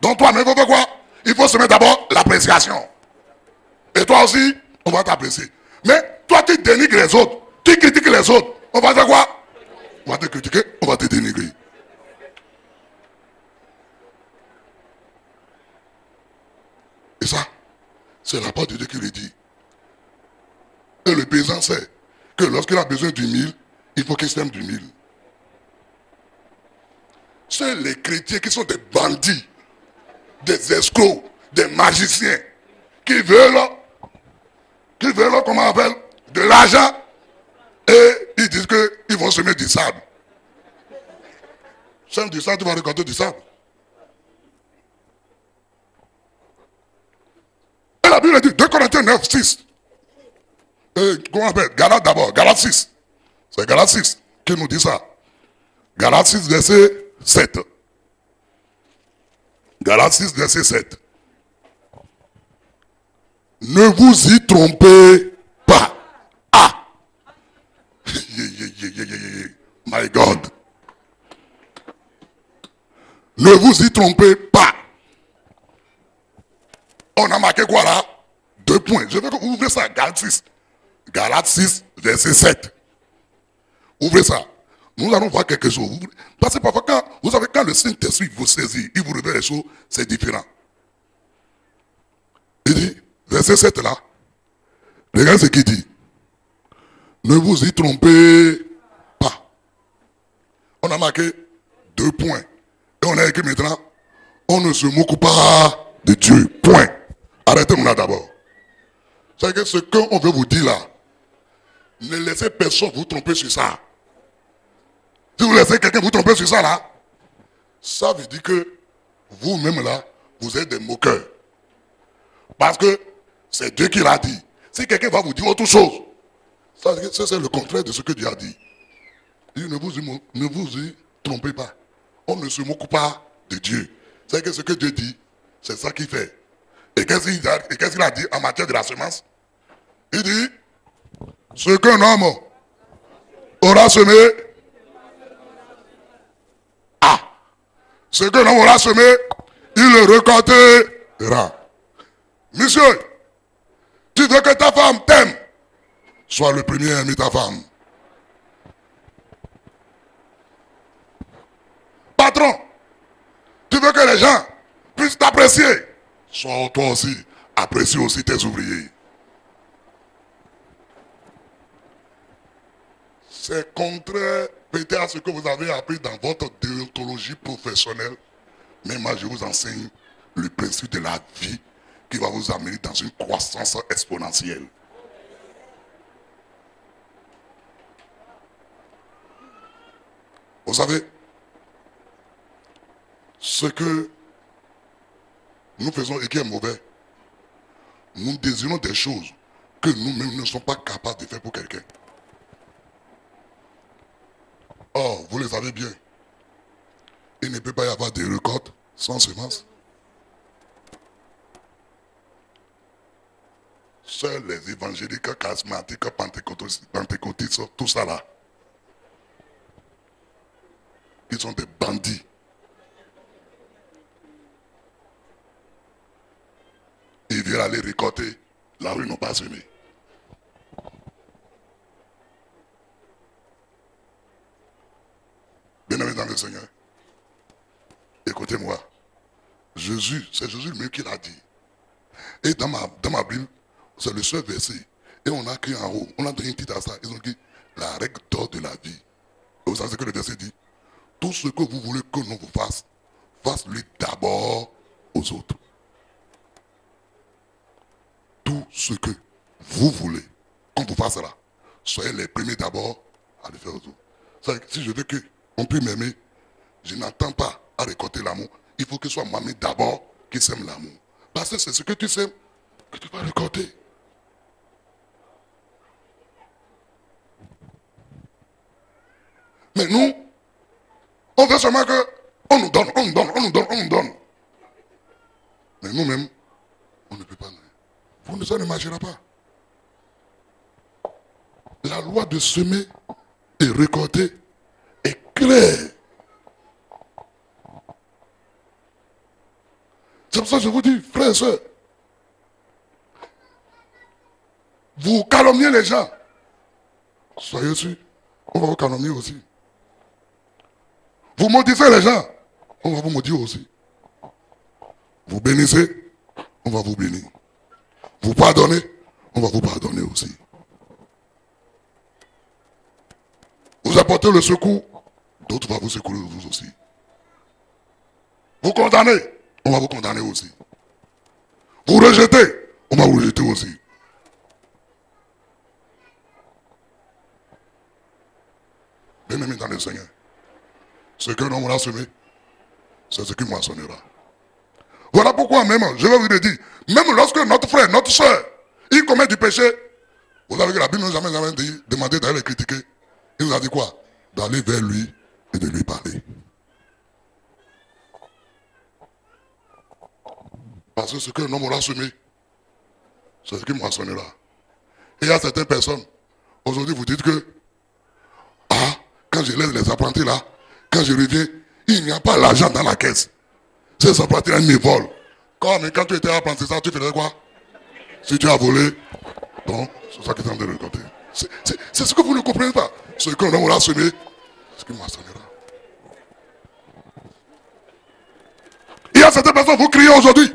Donc toi-même, il faut faire quoi? Il faut semer d'abord l'appréciation. Et toi aussi, on va t'apprécier. Mais toi, tu dénigres les autres. Tu critiques les autres. On va faire quoi? On va te critiquer, on va te dénigrer. Et ça, c'est la part de Dieu qui le dit. Et le paysan sait que lorsqu'il a besoin du mil, il faut qu'il sème du mil. C'est les chrétiens qui sont des bandits, des escrocs, des magiciens, qui veulent, comment on appelle, de l'argent, et ils disent qu'ils vont semer du sable. Sème du sable, tu vas récolter du sable. Et la Bible dit, 2 Corinthiens 9, 6. Comment on appelle? Galates d'abord, Galates 6. C'est Galates 6 qui nous dit ça. Galates 6, verset 7. Galates 6, verset 7. Ne vous y trompez pas. Ah! My God. Ne vous y trompez pas. On a marqué quoi là? 2 points. Je veux que vous ouvrez ça, Galates 6. Galates 6, verset 7. Ouvrez ça. Nous allons voir quelque chose. Parce que parfois, quand le Saint-Esprit vous saisit, il vous révèle les choses, c'est différent. Il dit, verset 7 là, regardez ce qu'il dit. Ne vous y trompez pas. On a marqué 2 points. Et on a écrit maintenant, on ne se moque pas de Dieu. Point. Arrêtez-nous là d'abord. C'est que ce qu'on veut vous dire là, ne laissez personne vous tromper sur ça. Si vous laissez quelqu'un vous tromper sur ça là, ça veut dire que vous-même là, vous êtes des moqueurs. Parce que c'est Dieu qui l'a dit. Si quelqu'un va vous dire autre chose, ça c'est le contraire de ce que Dieu a dit. Il dit, ne vous y trompez pas. On ne se moque pas de Dieu. C'est que ce que Dieu dit, c'est ça qu'il fait. Et qu'est-ce qu'il a dit en matière de la semence? Il dit, ce qu'un homme aura semé, ce qu'un homme aura semé, il le récoltera. Monsieur, tu veux que ta femme t'aime, sois le premier à aimer ta femme. Patron, tu veux que les gens puissent t'apprécier, sois toi aussi, apprécie aussi tes ouvriers. C'est contraire peut-être à ce que vous avez appris dans votre déontologie professionnelle. Mais moi, je vous enseigne le principe de la vie qui va vous amener dans une croissance exponentielle. Vous savez, ce que nous faisons et qui est mauvais, nous désirons des choses que nous-mêmes ne sommes pas capables de faire pour quelqu'un. Or, vous le savez bien, il ne peut pas y avoir de récolte sans semence. Seuls les évangéliques, charismatiques, pentecôtistes, tout ça là, ils sont des bandits. Ils viennent aller récolter là où ils n'ont pas semé. Bien-aimés dans le Seigneur, écoutez-moi. Jésus, c'est Jésus lui-même qui l'a dit. Et dans ma Bible, c'est le seul verset. Et on a écrit en haut, on a donné un titre à ça. Ils ont dit la règle d'or de la vie. Et vous savez ce que le verset dit? Tout ce que vous voulez que l'on vous fasse, fasse-le d'abord aux autres. Tout ce que vous voulez qu'on vous fasse là, soyez les premiers d'abord à le faire aux autres. Si je veux qu'on puisse m'aimer, je n'attends pas à récolter l'amour. Il faut que ce soit moi-même d'abord qui sème l'amour. Parce que c'est ce que tu sèmes que tu vas récolter. Mais nous, on veut seulement qu'on nous donne, on nous donne, on nous donne, on nous donne. Mais nous-mêmes, on ne peut pas. Ça ne marchera pas. La loi de semer et récolter est claire. C'est pour ça que je vous dis, frères et sœurs, vous calomniez les gens. Soyez sûrs, on va vous calomnier aussi. Vous maudissez les gens, on va vous maudire aussi. Vous bénissez, on va vous bénir. Vous pardonnez, on va vous pardonner aussi. Vous apportez le secours, d'autres vont vous secourir vous aussi. Vous condamnez, on va vous condamner aussi. Vous rejetez, on va vous rejeter aussi. Bien-aimés dans le Seigneur, ce qu'un homme a semé, c'est ce qu'il moissonnera. Voilà pourquoi même, je vais vous le dire, même lorsque notre frère, notre soeur, il commet du péché, vous savez que la Bible ne nous a jamais demandé d'aller le critiquer. Il nous a dit quoi? D'aller vers lui et de lui parler. Parce que ce qu'un homme aura semé, c'est ce qu'il moissonnera. Et il y a certaines personnes, aujourd'hui vous dites que, quand je laisse les apprentis là, quand je reviens, Il n'y a pas l'argent dans la caisse. C'est ça partir un vol. Quand tu étais à l'apprentissage, tu faisais quoi? Si tu as volé, donc c'est ça qui est en train de raconter. C'est ce que vous ne comprenez pas. Ce que l'on a semé, ce qu'il moissonnera. Il y a certaines personnes, vous criez aujourd'hui,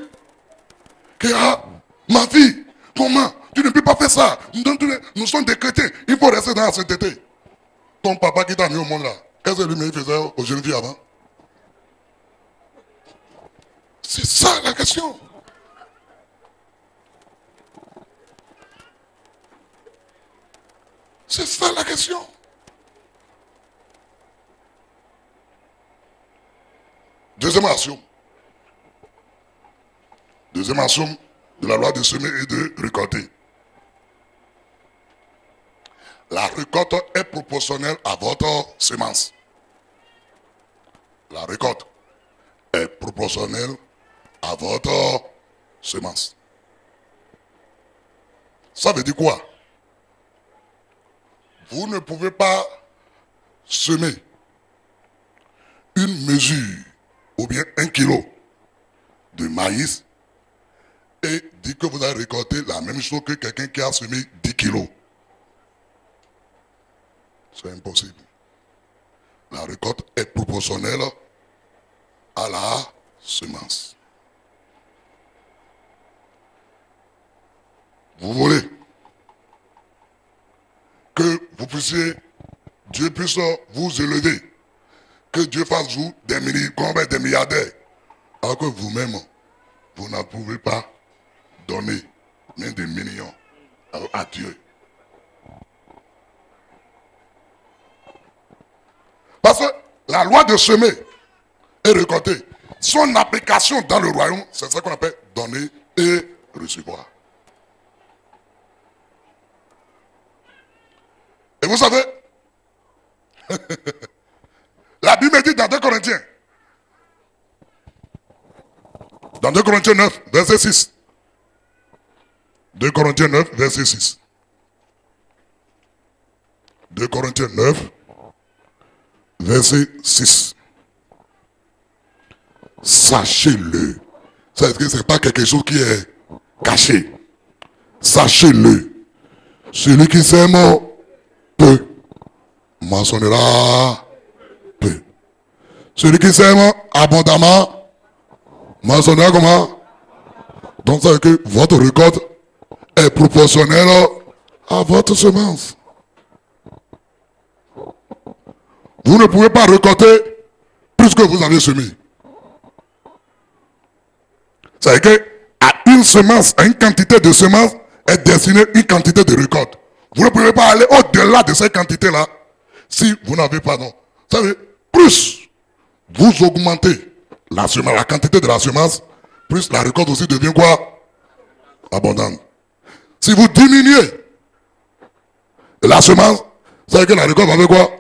que ma vie, comment? Tu ne peux pas faire ça. Nous sommes des chrétiens. Il faut rester dans la sainteté. Ton papa qui t'a mis au monde là, qu'est-ce que lui faisait aux jeunes filles avant? C'est ça la question. C'est ça la question. Deuxième axiome. Deuxième axiome de la loi de semer et de récolter. La récolte est proportionnelle à votre semence. La récolte est proportionnelle à votre semence. Ça veut dire quoi? Vous ne pouvez pas semer une mesure ou bien 1 kilo de maïs et dire que vous allez récolter la même chose que quelqu'un qui a semé 10 kilos. C'est impossible. La récolte est proportionnelle à la semence. Vous voulez que vous puissiez, Dieu puisse vous élever, que Dieu fasse vous des milliardaires, alors que vous-même, vous ne pouvez pas donner même des millions à Dieu. Parce que la loi de semer et récolter, son application dans le royaume, c'est ça qu'on appelle donner et recevoir. Et vous savez, la Bible dit dans 2 Corinthiens, dans 2 Corinthiens 9, verset 6. 2 Corinthiens 9, verset 6. 2 Corinthiens 9, verset 6. Sachez-le. C'est que ce n'est pas quelque chose qui est caché. Sachez-le. Celui qui sème peu, moissonnera peu. Celui qui sème abondamment, moissonnera comment? Donc ça veut dire que votre récolte est proportionnelle à votre semence. Vous ne pouvez pas récolter plus que vous avez semé. C'est-à-dire qu'à une semence, à une quantité de semences est destinée une quantité de récolte. Vous ne pouvez pas aller au-delà de cette quantité-là si vous n'avez pas, non. Ça veut dire, plus vous augmentez la semence, la quantité de la semence, plus la récolte aussi devient quoi? Abondante. Si vous diminuez la semence, ça veut dire que la récolte va faire quoi?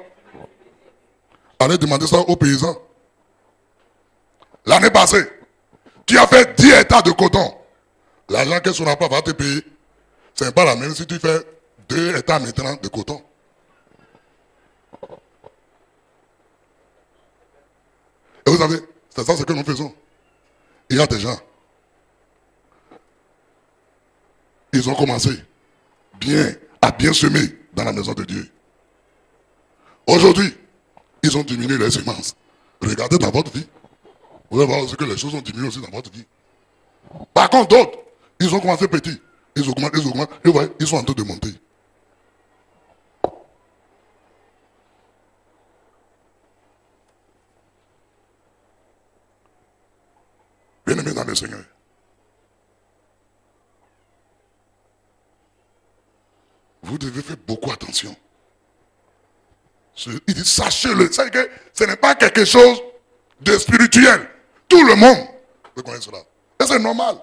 Allez demander ça aux paysans. L'année passée, tu as fait 10 hectares de coton. L'argent que son emploi va te payer, ce n'est pas la même si tu fais 2 hectares maintenant de coton. Et vous savez, c'est ça ce que nous faisons. Il y a des gens, ils ont commencé à bien semer dans la maison de Dieu. Aujourd'hui, ils ont diminué les semences. Regardez dans votre vie. Vous allez voir aussi que les choses ont diminué aussi dans votre vie. Par contre, d'autres, ils ont commencé petits. Ils augmentent. Et vous voyez, ils sont en train de monter. Bien-aimés dans le Seigneur. Vous devez faire beaucoup attention. Il dit, sachez-le. C'est que ce n'est pas quelque chose de spirituel. Tout le monde peut connaître cela. Et c'est normal.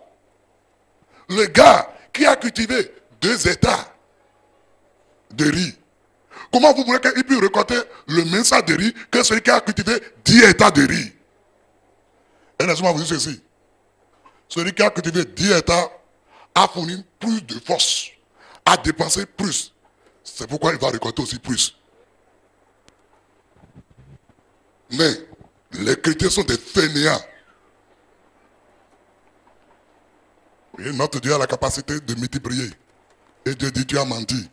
Le gars qui a cultivé 2 hectares de riz, comment vous voulez qu'il puisse récolter le même sac de riz que celui qui a cultivé 10 hectares de riz? Et laissez-moi vous dire ceci. Celui qui a cultivé 10 hectares a fourni plus de force, a dépensé plus. C'est pourquoi il va récolter aussi plus. Mais chrétiens sont des fainéants. Oui, notre Dieu a la capacité de multiplier. Et Dieu dit, tu as menti.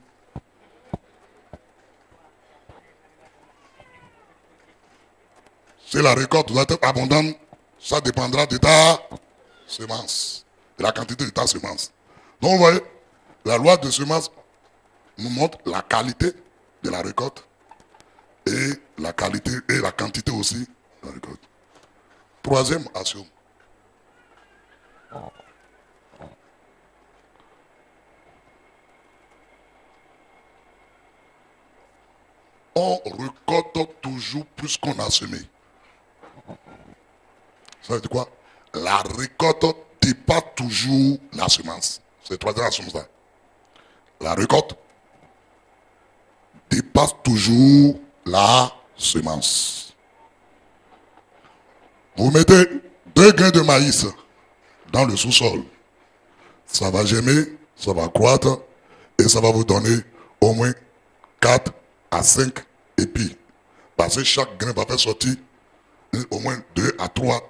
Si la récolte doit être abondante, ça dépendra de ta semence, de la quantité de ta semence. Donc vous voyez, la loi de semence nous montre la qualité de la récolte et la qualité et la quantité aussi de la récolte. Troisième axiome. On récolte toujours plus qu'on a semé. Ça veut dire quoi? La récolte dépasse toujours la semence. C'est le troisième axiome ça. La récolte dépasse toujours la semence. Vous mettez 2 grains de maïs dans le sous-sol. Ça va germer, ça va croître et ça va vous donner au moins 4 à 5 épis. Parce que chaque grain va faire sortir au moins 2 à 3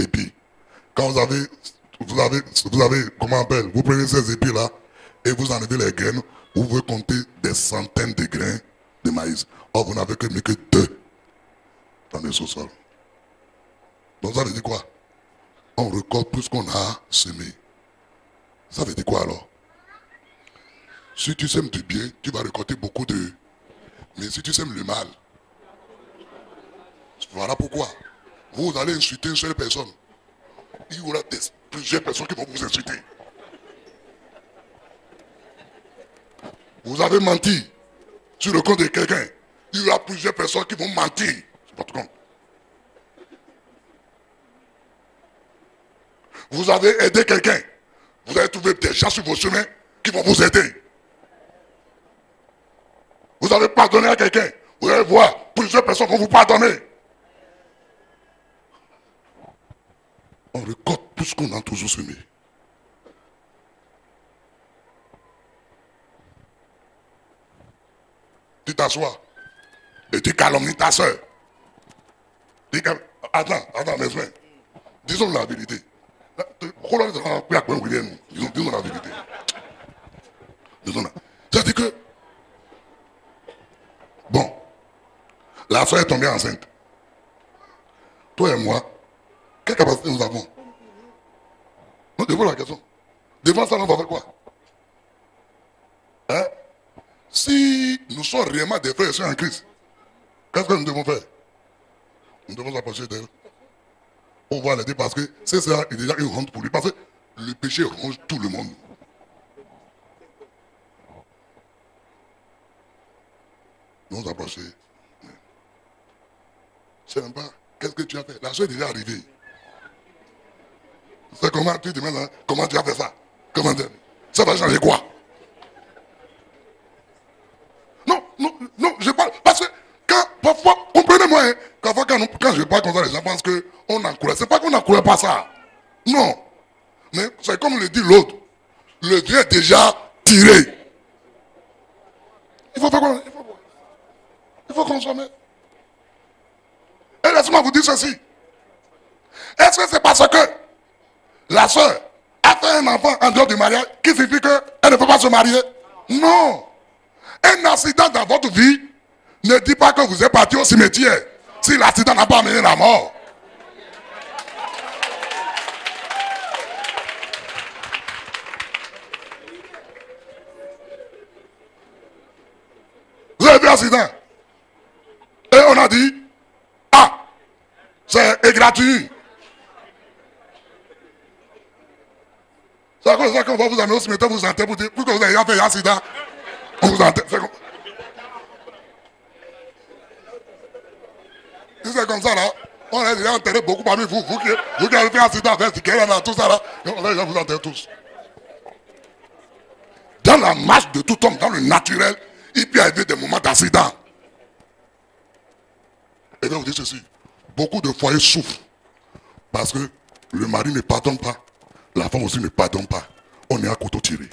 épis. Quand vous avez, comment on appelle, vous prenez ces épis là et vous enlevez les graines, vous pouvez compter des centaines de grains de maïs. Or, vous n'avez que mis que 2 dans le sous-sol. Donc ça veut dire quoi? On récolte plus qu'on a semé. Ça veut dire quoi alors? Si tu sèmes du bien, tu vas récolter beaucoup de... Mais si tu sèmes le mal, voilà pourquoi. Vous allez insulter une seule personne. Il y aura plusieurs personnes qui vont vous insulter. Vous avez menti sur le compte de quelqu'un. Il y aura plusieurs personnes qui vont mentir sur votre compte. Vous avez aidé quelqu'un. Vous allez trouver des gens sur vos chemins qui vont vous aider. Vous avez pardonné à quelqu'un. Vous allez voir, plusieurs personnes vont vous pardonner. On récolte tout ce qu'on a toujours semé. Tu t'assois et tu calomnies ta soeur. Attends, mes frères. Disons la vérité. Disons la vérité. C'est-à-dire que, bon, la soeur est tombée enceinte. Toi et moi, quelle capacité nous avons? Nous devons la question. Devant ça, on va faire quoi? Hein? Si nous sommes réellement des frères et sœurs en Christ, qu'est-ce que nous devons faire? Nous devons s'approcher d'elle. On va l'aider parce que c'est ça, il est déjà une honte pour lui. Parce que le péché ronge tout le monde. Nous nous approcher. Je ne sais même pas, qu'est-ce que tu as fait? La soeur est déjà arrivée. C'est comment tu demandes, hein, comment tu as fait ça? Comment ça va changer quoi? Non, je parle. Parce que parfois, comprenez-moi, hein, parfois quand je parle comme ça, les gens pensent qu'on encourage. C'est pas qu'on n'encourage pas ça. Non. Mais c'est comme le dit l'autre. Le Dieu est déjà tiré. Il faut faire quoi? Il faut consommer. Et laissez-moi vous dire ceci. Est-ce que c'est parce que la soeur a fait un enfant en dehors du mariage qui signifie qu'elle ne peut pas se marier? Non. Un accident dans votre vie ne dit pas que vous êtes parti au cimetière si l'accident n'a pas amené la mort. Vous avez vu l'accident? Et on a dit, ah, c'est gratuit. C'est à cause de ça qu'on va vous amener au cimetière, vous enterrer pour dire, pour que vous ayez fait un accident. On vous enterre. Si c'est comme ça là, on a déjà enterré beaucoup parmi vous. Vous qui avez fait un accident avec tout ça là, on a déjà vous enterré tous. Dans la marche de tout homme, dans le naturel, il peut y avoir des moments d'accident. Et je vais vous dire ceci, beaucoup de foyers souffrent parce que le mari ne pardonne pas, la femme aussi ne pardonne pas. On est à couteau tiré.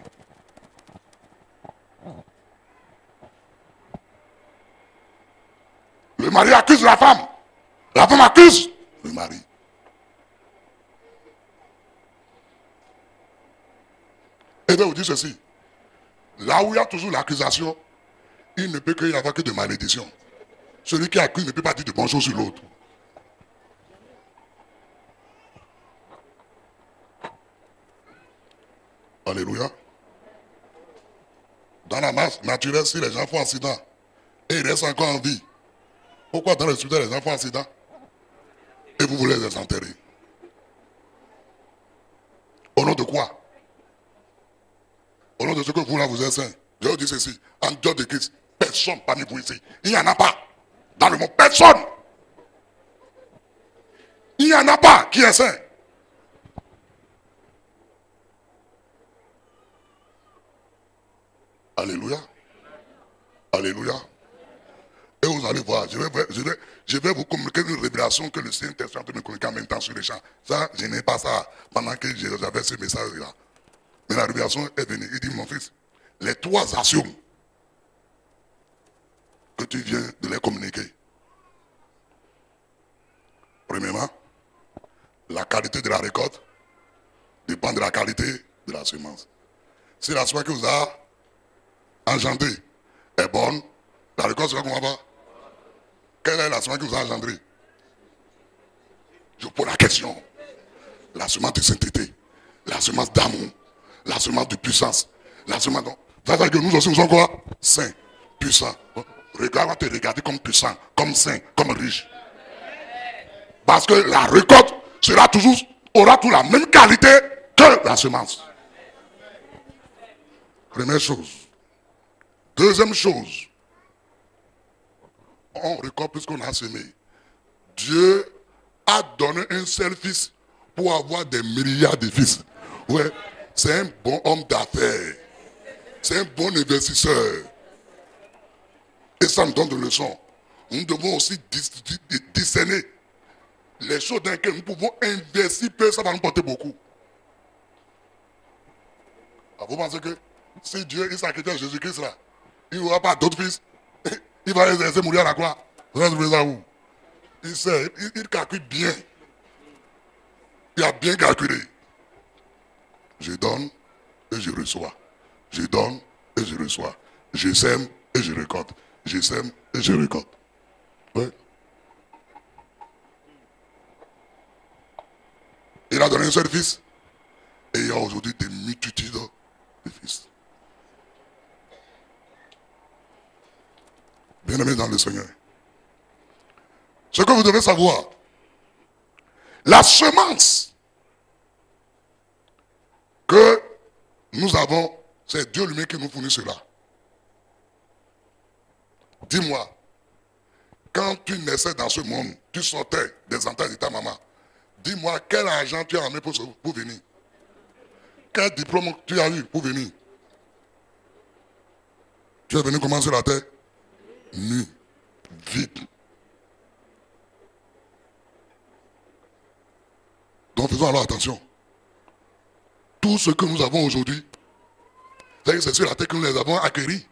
Le mari accuse la femme accuse le mari. Et je vais vous dire ceci. Là où il y a toujours l'accusation, il ne peut y avoir que de malédiction. Celui qui accuse ne peut pas dire de bonjour sur l'autre. Alléluia. Dans la masse naturelle, si les gens font accident et ils restent encore en vie, pourquoi dans le hospital les gens font accident et vous voulez les enterrer? Au nom de quoi? Au nom de ce que vous là vous êtes saint. Je vous dis ceci, en dehors de Christ, personne parmi vous ici. Il n'y en a pas. Dans le monde, personne. Il n'y en a pas qui est saint. Alléluia. Alléluia. Et vous allez voir, je vais vous communiquer une révélation que le Saint-Esprit me communique en même temps sur les champs. Ça, je n'ai pas ça pendant que j'avais ce message-là. Mais la révélation est venue. Il dit, mon fils, les trois axiomes que tu viens de les communiquer. Premièrement, la qualité de la récolte dépend de la qualité de la semence. Si la semence que vous avez engendrée est bonne, la récolte sera comment va? Quelle est la semence que vous avez engendrée? Je pose la question. La semence de sainteté, la semence d'amour, la semence de puissance, la semence de... Ça veut dire que nous aussi nous sommes quoi? Saints, puissants. Regarde, va te regarder comme puissant, comme saint, comme riche. Parce que la récolte aura toujours la même qualité que la semence. Première chose. Deuxième chose. On récolte plus qu'on a semé. Dieu a donné un seul fils pour avoir des milliards de fils. Ouais, c'est un bon homme d'affaires. C'est un bon investisseur. Et ça nous donne des leçons. Nous devons aussi discerner les choses dans lesquelles nous pouvons investir, ça va nous porter beaucoup. Ah, vous pensez que si Dieu sacrifie Jésus-Christ là, il n'aura pas d'autres fils, il va les laisser mourir à la croix. Vous savez ça où? Il sait, il calcule bien. Il a bien calculé. Je donne et je reçois. Je donne et je reçois. Je sème et je récolte. Je sème et je récolte. Oui. Il a donné un seul fils. Et il y a aujourd'hui des multitudes de fils. Bien-aimés dans le Seigneur. Ce que vous devez savoir, la semence que nous avons, c'est Dieu lui-même qui nous fournit cela. Dis-moi, quand tu naissais dans ce monde, tu sortais des entrailles de ta maman, dis-moi quel argent tu as amené pour venir. Quel diplôme tu as eu pour venir. Tu es venu comment sur la terre? Nu, vide. Donc faisons alors attention. Tout ce que nous avons aujourd'hui, c'est sur la terre que nous les avons acquéris.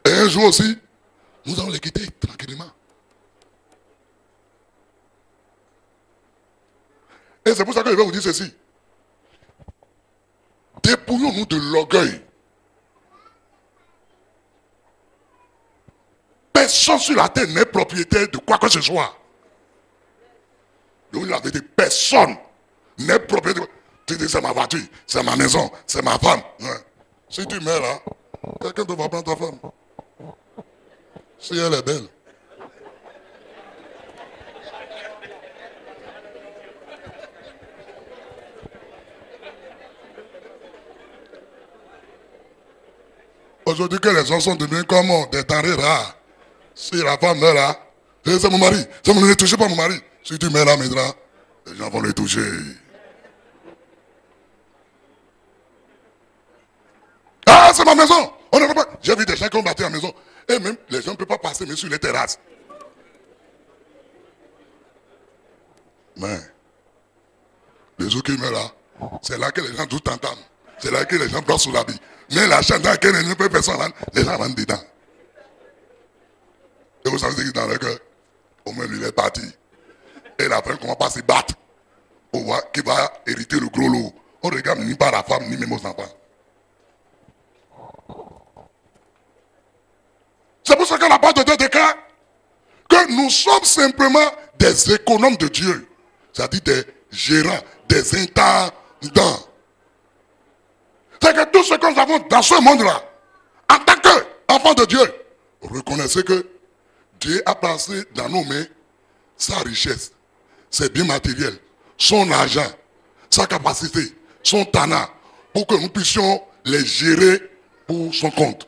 Et un jour aussi, nous allons les quitter tranquillement. Et c'est pour ça que je vais vous dire ceci. Dépouillons-nous de l'orgueil. Personne sur la terre n'est propriétaire de quoi que ce soit. Donc la vérité, personne n'est propriétaire. Tu dis c'est ma voiture, c'est ma maison, c'est ma femme. Ouais. Si tu mets là, quelqu'un te va prendre ta femme. Si elle est belle. Aujourd'hui que les gens sont devenus comme des denrées rares. Si la femme est là, c'est mon mari. C'est mon mari, ne touchez pas mon mari. Si tu mets là maintenant, les gens vont les toucher. Ah, c'est ma maison. On ne peut pas. J'ai vu des gens qui ont bâti la maison. Et même, les gens ne peuvent pas passer mais sur les terrasses. Mais, les eaux qui mettent là, c'est là que les gens doutent entendre. C'est là que les gens brossent sous l'habit. Mais la chambre dans laquelle il n'y a pas personne là, les gens rentrent dedans. Et vous savez ce qui est dans le cœur? Au moins, lui, il est parti. Et la femme commence pas à se battre pour voir qui va hériter le gros lot. On regarde ni pas la femme, ni même aux enfants. C'est pour ça que la parole de Dieu déclare que nous sommes simplement des économes de Dieu. C'est-à-dire des gérants, des intendants. C'est que tout ce que nous avons dans ce monde-là, en tant qu'enfants de Dieu, reconnaissez que Dieu a placé dans nos mains sa richesse, ses biens matériels, son argent, sa capacité, son talent, pour que nous puissions les gérer pour son compte.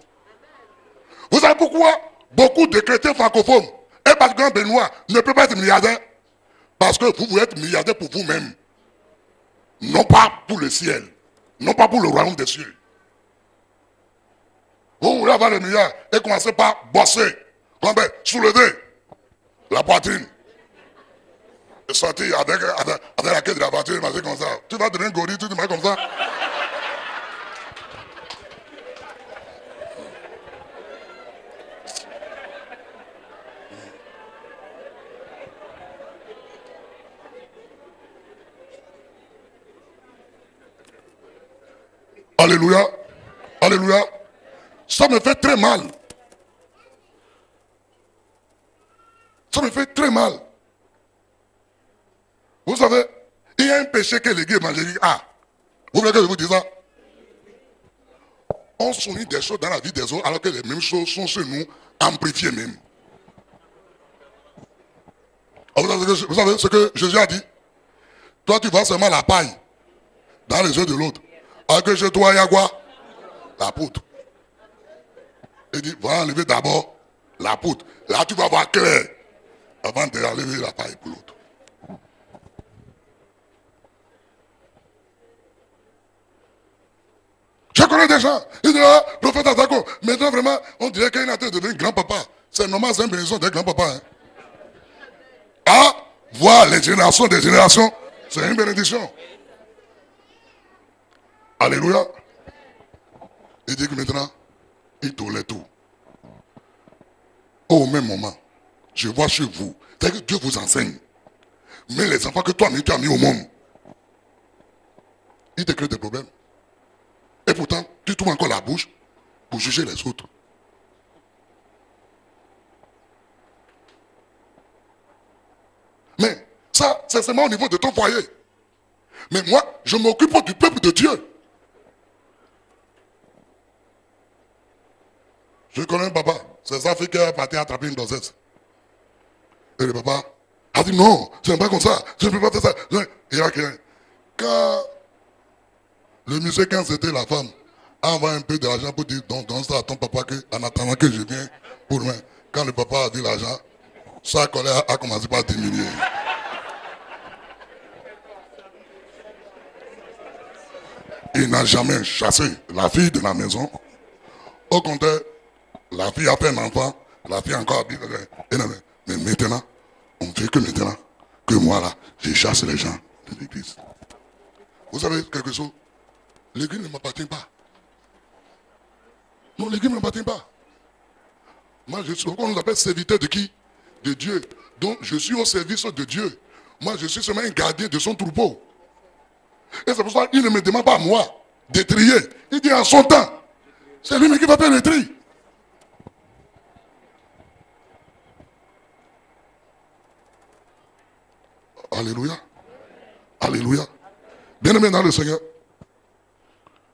Vous savez pourquoi beaucoup de chrétiens francophones, et particulièrement Benoît, ne peuvent pas être milliardaires? Parce que vous voulez être milliardaire pour vous-même. Non pas pour le ciel. Non pas pour le royaume des cieux. Vous voulez avoir le milliard et commencer par bosser. Soulever la poitrine. Et sortir avec la queue de la voiture et marcher comme ça. Tu vas devenir gorille, tu te mets comme ça. Alléluia. Alléluia. Ça me fait très mal. Ça me fait très mal. Vous savez, il y a un péché que les gays évangéliques a. Vous voulez que je vous dise ça? On soumet des choses dans la vie des autres alors que les mêmes choses sont chez nous, amplifiées même. Vous savez ce que Jésus a dit? Toi, tu vois seulement la paille dans les yeux de l'autre. Alors que chez toi, il y a quoi? La poutre. Il dit, va enlever d'abord la poutre. Là, tu vas voir clair avant d'enlever la paille pour l'autre. Je connais des gens. Ils disent, ah, prophète Azako. Maintenant, vraiment, on dirait qu'il est en train de devenir grand-papa. C'est normal, c'est une bénédiction d'être grand-papa. Hein. Ah, voir les générations des générations, c'est une bénédiction. Alléluia. Il dit que maintenant, il tolère tout. Au même moment, je vois chez vous, c'est que Dieu vous enseigne. Mais les enfants que toi-même tu as mis au monde, ils te créent des problèmes. Et pourtant, tu trouves encore la bouche pour juger les autres. Mais ça, c'est seulement au niveau de ton foyer. Mais moi, je m'occupe du peuple de Dieu. Je connais un papa, c'est ça fait qu'il est parti attraper une dosette. Et le papa a dit non, ce n'est pas comme ça, je ne peux pas faire ça. Il a crié. Quand le monsieur, quand c'était la femme, a envoyé un peu d'argent pour dire donne ça à ton papa que, en attendant que je vienne pour moi. Quand le papa a dit l'argent, sa colère a commencé par diminuer. Il n'a jamais chassé la fille de la maison. Au contraire, la fille a fait un enfant, la fille encore habite. Mais maintenant, on ne fait que maintenant que moi là, je chasse les gens de l'église. Vous savez quelque chose? L'église ne m'appartient pas. Non, l'église ne m'appartient pas. Moi, je suis, on nous appelle serviteur de qui? De Dieu. Donc, je suis au service de Dieu. Moi, je suis seulement un gardien de son troupeau. Et c'est pour ça qu'il ne me demande pas à moi de trier. Il dit en son temps. C'est lui qui va faire le tri. Alléluia. Alléluia. Bien-aimé dans le Seigneur.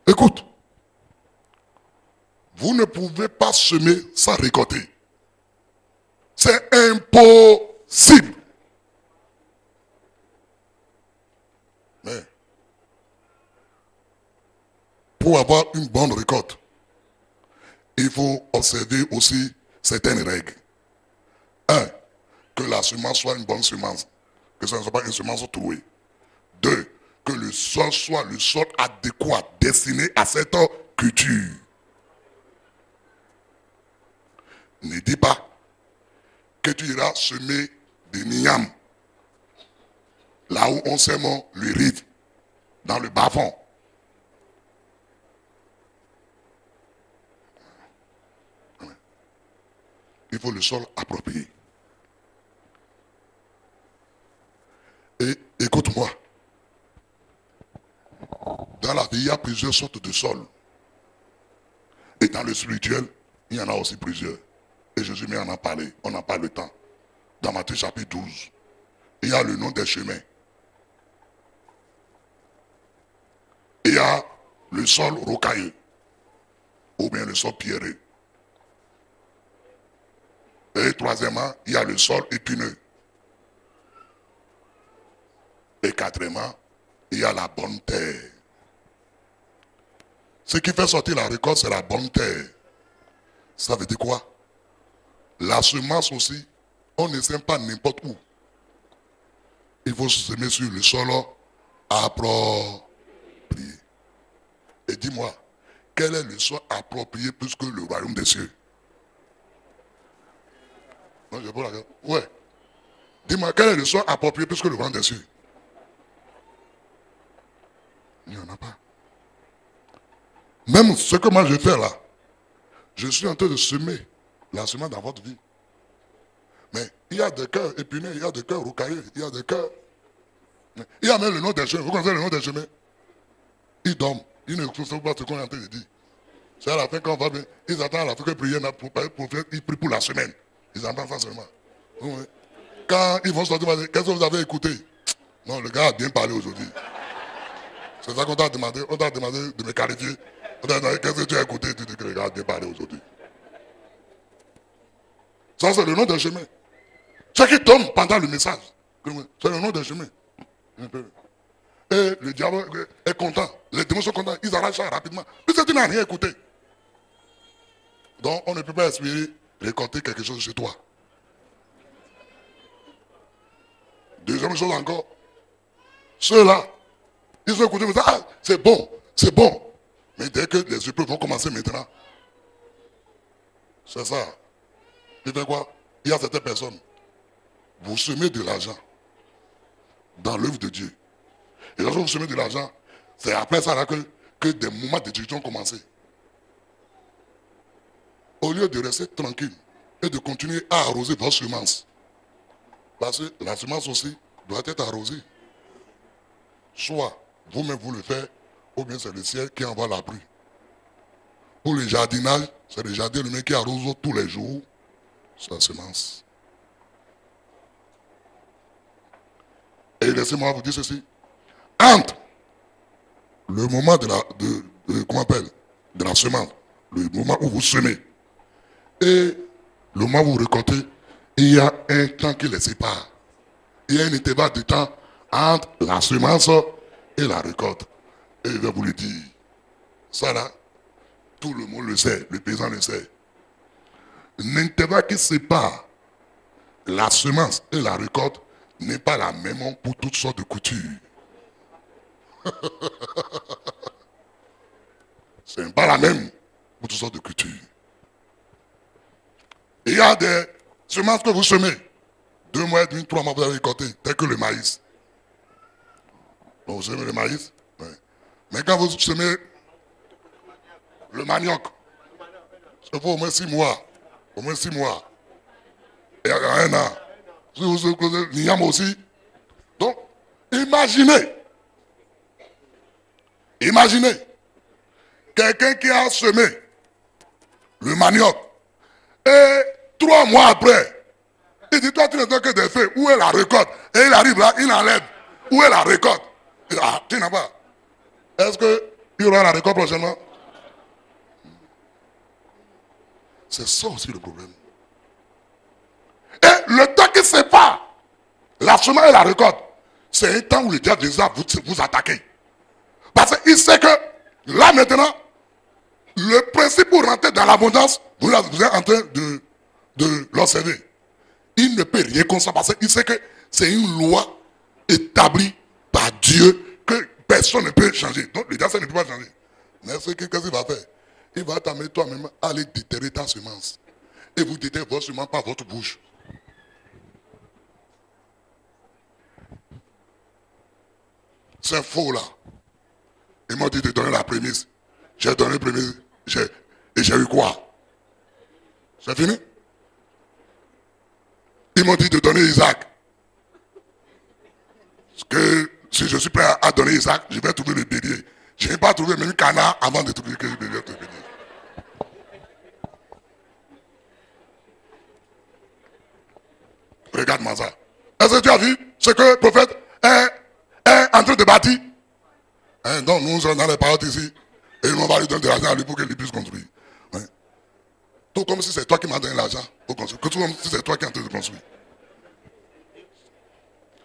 Écoute. Vous ne pouvez pas semer sans récolter. C'est impossible. Mais pour avoir une bonne récolte, il faut observer aussi certaines règles. Un, que la semence soit une bonne semence. Que ce ne soit pas une semence trouée. Deux, que le sol soit le sol adéquat, destiné à cette culture. Ne dis pas que tu iras semer des niam là où on sème le riz, dans le bas-fond. Il faut le sol approprié. Dans la vie, il y a plusieurs sortes de sols. Et dans le spirituel, il y en a aussi plusieurs. Et Jésus en a parlé, on n'a pas le temps. Dans Matthieu chapitre 12, il y a le nom des chemins. Il y a le sol rocailleux, ou bien le sol pierreux. Et troisièmement, il y a le sol épineux. Et quatrièmement, il y a la bonne terre. Ce qui fait sortir la récolte, c'est la bonne terre. Ça veut dire quoi? La semence aussi, on ne sème pas n'importe où. Il faut se semer sur le sol approprié. Et dis-moi, quel est le sol approprié plus que le royaume des cieux? Non, je la question. Ouais. Dis-moi, quel est le sol approprié plus que le royaume des cieux? Il n'y en a pas. Même ce que moi je fais là, je suis en train de semer la semence dans votre vie. Mais il y a des cœurs épineux, il y a des cœurs rocailleux, il y a des cœurs. Il y a même le nom des chemins. Vous connaissez le nom des chemins? Ils dorment. Ils ne savent pas ce qu'on est en train de dire. C'est à la fin quand on va bien. Ils attendent à la fin que prier ils prient pour la semaine. Ils entendent ça seulement. Oui. Quand ils vont sortir, qu'est-ce que vous avez écouté? Non, le gars a bien parlé aujourd'hui. C'est ça qu'on t'a demandé. On t'a demandé de me qualifier. On t'a demandé qu'est-ce que tu as écouté? Tu dis que le gars a bien parlé aujourd'hui. Ça, c'est le nom d'un chemin. Ceux qui tombent pendant le message, c'est le nom d'un chemin. Et le diable est content. Les démons sont contents. Ils arrachent ça rapidement. Puisque tu n'as rien écouté. Donc, on ne peut pas espérer récolter quelque chose chez toi. Deuxième chose encore. Ceux-là, ils ont écouté, ah, c'est bon, c'est bon. Mais dès que les épreuves vont commencer maintenant, c'est ça. Tu fais quoi? Il y a certaines personnes. Vous semez de l'argent dans l'œuvre de Dieu. Et lorsque vous semez de l'argent, c'est après ça là que des moments de décision ont commencé. Au lieu de rester tranquille et de continuer à arroser votre semence, parce que la semence aussi doit être arrosée. Soit vous-même vous le faites, ou bien c'est le ciel qui envoie la pluie. Pour le jardinage, c'est le jardin lui-même qui arrose tous les jours sa semence. Et laissez-moi vous dire ceci. Entre le moment de la semence, le moment où vous semez, et le moment où vous récoltez, il y a un temps qui les sépare. Il y a un intervalle de temps entre la semence et la récolte. Et je vais vous le dire. Ça là, tout le monde le sait, le paysan le sait. L'intervalle qui sépare la semence et la récolte n'est pas la même pour toutes sortes de cultures. Ce n'est pas la même pour toutes sortes de cultures. Il y a des semences que vous semez. 2 mois et demi, 3 mois, vous avez récolté, tel que le maïs. Donc vous semez le maïs. Ouais. Mais quand vous semez le manioc, il faut au moins 6 mois. Au moins 6 mois. Et il y a 1 an. Si vous semez l'igname aussi. Donc, imaginez quelqu'un qui a semé le manioc et 3 mois après, il dit toi tu n'as que des feuilles, où est la récolte? Et il arrive là, il enlève, où est la récolte? Il dit, ah, tu n'as pas. Est-ce qu'il y aura la récolte prochainement? C'est ça aussi le problème. Et le temps qui sépare la semence et la récolte, c'est un temps où le diable déjà vous attaquez. Parce qu'il sait que là maintenant, le principe pour rentrer dans l'abondance, vous êtes en train de l'observer. Il ne peut rien comme ça parce qu'il sait que c'est une loi établie par Dieu que personne ne peut changer. Donc le diable ne peut pas changer. Mais qu'est-ce qu'il va faire? Il va t'amener toi-même à aller déterrer ta semence. Et vous déterrez votre semence par votre bouche. C'est faux là. Ils m'ont dit de donner la prémisse. J'ai donné la prémisse. Et j'ai eu quoi? C'est fini? Ils m'ont dit de donner Isaac. Parce que si je suis prêt à donner Isaac, je vais trouver le bélier. Je n'ai pas trouvé même canard avant de trouver que je devais te bénir. Regarde-moi ça. Est-ce que tu as vu ce que le prophète est en train de bâtir? Hein, donc nous sommes dans les paroles ici. Et on va lui donner de l'argent à lui pour qu'il puisse construire. Hein? Tout comme si c'est toi qui m'as donné l'argent pour construire. Tout comme si c'est toi qui es en train de construire.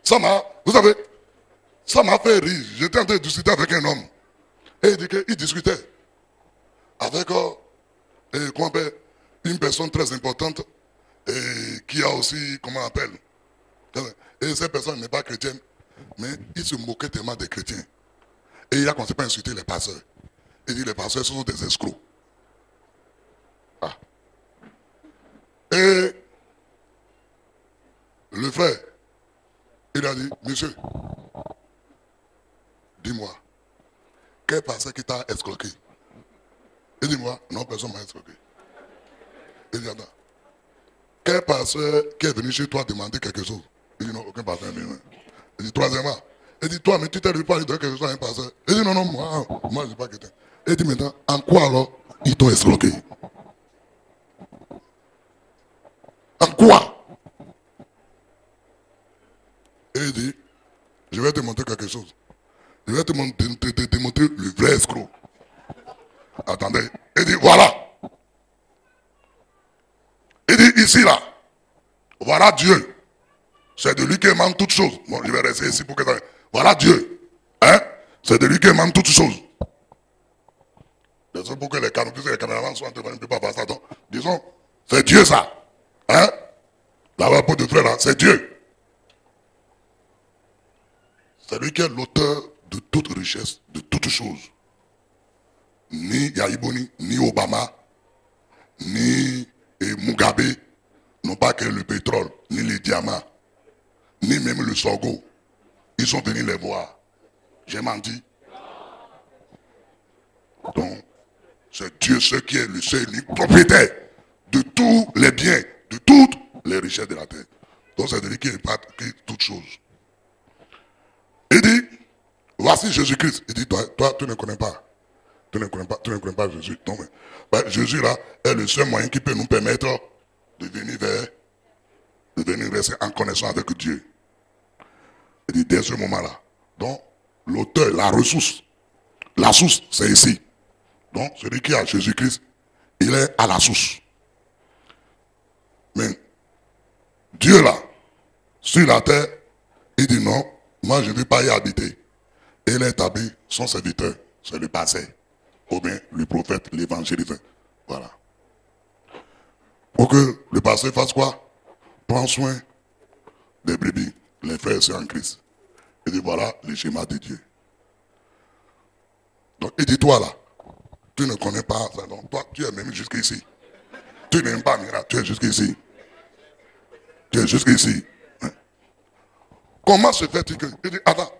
Ça m'a, vous savez, ça m'a fait rire. J'étais en train de discuter avec un homme. Et il dit qu'il discutait avec comment on appelle, une personne très importante et qui a aussi, comment on appelle, et cette personne n'est pas chrétienne, mais il se moquait tellement des chrétiens. Et il a commencé à insulter les pasteurs. Il dit les pasteurs sont des escrocs. Ah. Et le frère, il a dit, monsieur, dis-moi, quel pasteur qui t'a escroqué? Il dit, moi, non, personne ne m'a escroqué. Il dit, attends, quel pasteur qui est venu chez toi demander quelque chose? Il dit, non, aucun pasteur n'est venu. Il dit, troisièmement, il dit, toi, mais tu t'es pas de quelque chose à un pasteur. Il dit, non, non, moi, je ne suis pas chrétien. Il dit, maintenant, en quoi alors ils t'ont escroqué? En quoi? Et il dit, je vais te montrer quelque chose. Je vais te montrer le vrai escroc. Attendez. Il dit, voilà. Il dit, ici, là. Voilà Dieu. C'est de lui qui émane toutes choses. Bon, je vais rester ici pour que ça... Voilà Dieu. Hein? C'est de lui qui émane toutes choses. C'est pour que les canopistes et les caméramans soient devant, ne peuvent pas passer. Donc, disons, c'est Dieu ça. Hein? La peau de frère là, c'est Dieu. C'est lui qui est l'auteur de toute richesse, de toutes choses. Ni Yaïboni, ni Obama, ni Mugabe n'ont pas créé le pétrole, ni les diamants, ni même le sorgho. Ils sont venus les voir. J'ai menti. Donc, c'est Dieu ce qui est le seul propriétaire de tous les biens, de toutes les richesses de la terre. Donc c'est de lui qui réparte toutes choses. Il dit, voici Jésus-Christ. Il dit, toi, tu ne connais pas. Tu ne connais pas Jésus. Non, mais, Jésus là est le seul moyen qui peut nous permettre de venir rester en connexion avec Dieu. Il dit, dès ce moment-là. Donc, l'auteur, la source, c'est ici. Donc, celui qui a Jésus-Christ, il est à la source. Mais, Dieu là, sur la terre, il dit non, moi je ne vais pas y habiter. Et il a établi son serviteur, c'est le passé. Ou bien le prophète, l'évangéliste. Voilà. Pour que le pasteur fasse quoi? Prends soin des brebis, les frères et sœurs en Christ. Il dit voilà le schéma de Dieu. Donc il dit toi là, tu ne connais pas ça. Donc toi, tu es même jusqu'ici. Tu n'aimes pas Mira, tu es jusqu'ici. Tu es jusqu'ici. Hein? Comment se fait-il que... Il dit attends.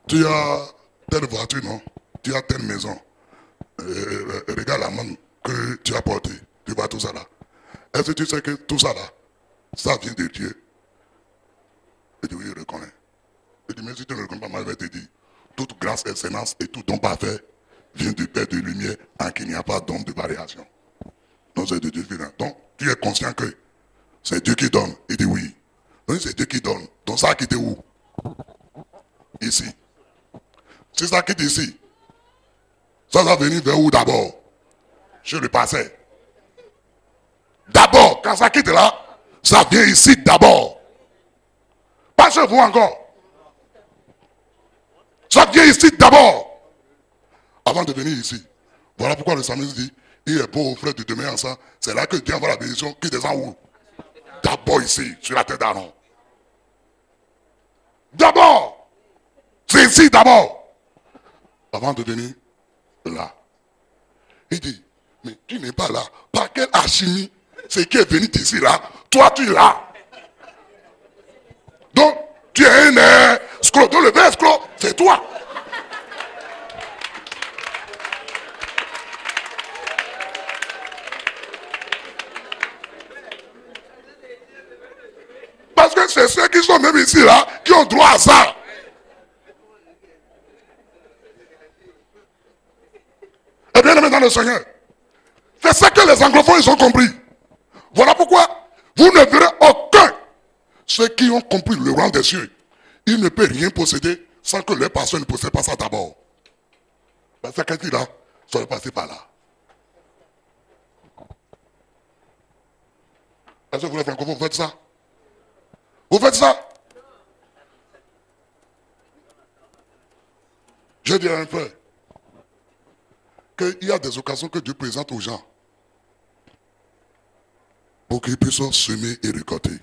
Tu as telle voiture, non? Tu as telle maison. Regarde la main que tu as portée. Tu vois tout ça là. Est-ce que tu sais que tout ça là, ça vient de Dieu? Il dit oui, je reconnais. Il dit mais si tu ne reconnais pas, moi je vais te dire. Toute grâce, excellence et tout don parfait vient du Père de lumière en qui il n'y a pas d'homme de variation. Donc c'est de Dieu qui donne. Donc tu es conscient que c'est Dieu qui donne. Il dit oui. Donc c'est Dieu qui donne. Donc ça a quitté où? Ici. Si ça quitte ici, ça va venir vers où d'abord? Chez le passé. D'abord, quand ça quitte là, ça vient ici d'abord. Pas chez vous encore. Ça vient ici d'abord. Avant de venir ici. Voilà pourquoi le psalmiste dit, il est beau au frère de demain ensemble. C'est là que Dieu envoie la bénédiction qui descend où? D'abord ici, sur la tête d'Aaron. D'abord. C'est ici d'abord. Avant de venir là. Il dit, mais tu n'es pas là. Par quelle alchimie c'est qui est venu d'ici là? Toi tu es là. Donc tu es un escroc. Donc le vrai escroc, c'est toi. Parce que c'est ceux qui sont même ici là qui ont droit à ça. le Seigneur. C'est ça que les anglophones ils ont compris. Voilà pourquoi vous ne verrez aucun. Ceux qui ont compris le rang des cieux, ils ne peuvent rien posséder sans que leur pasteur ne possède pas ça d'abord. Parce que quelqu'un là, ça va passer par là. Est-ce que vous les francophones, vous faites ça? Vous faites ça? Je dis à un frère qu'il y a des occasions que Dieu présente aux gens pour qu'ils puissent semer et récolter.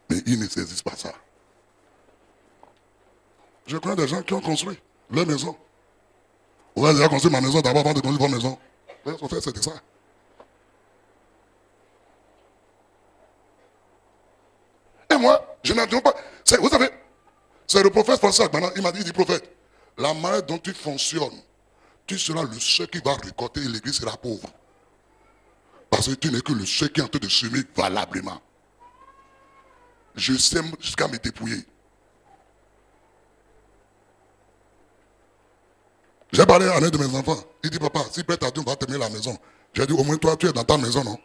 Mais ils ne saisissent pas ça. Je connais des gens qui ont construit leur maison. On va déjà construire ma maison d'abord avant de construire votre maison. En fait, c'était ça. Et moi, je n'entends pas. Vous savez, c'est le prophète François maintenant, il m'a dit, prophète, la manière dont tu fonctionnes, tu seras le seul qui va récolter et l'église sera pauvre. Parce que tu n'es que le seul qui est en train de semer valablement. Je sème jusqu'à me dépouiller. J'ai parlé à un de mes enfants. Il dit, papa, si prête à Dieu, on va terminer la maison. J'ai dit, au moins toi, tu es dans ta maison, non?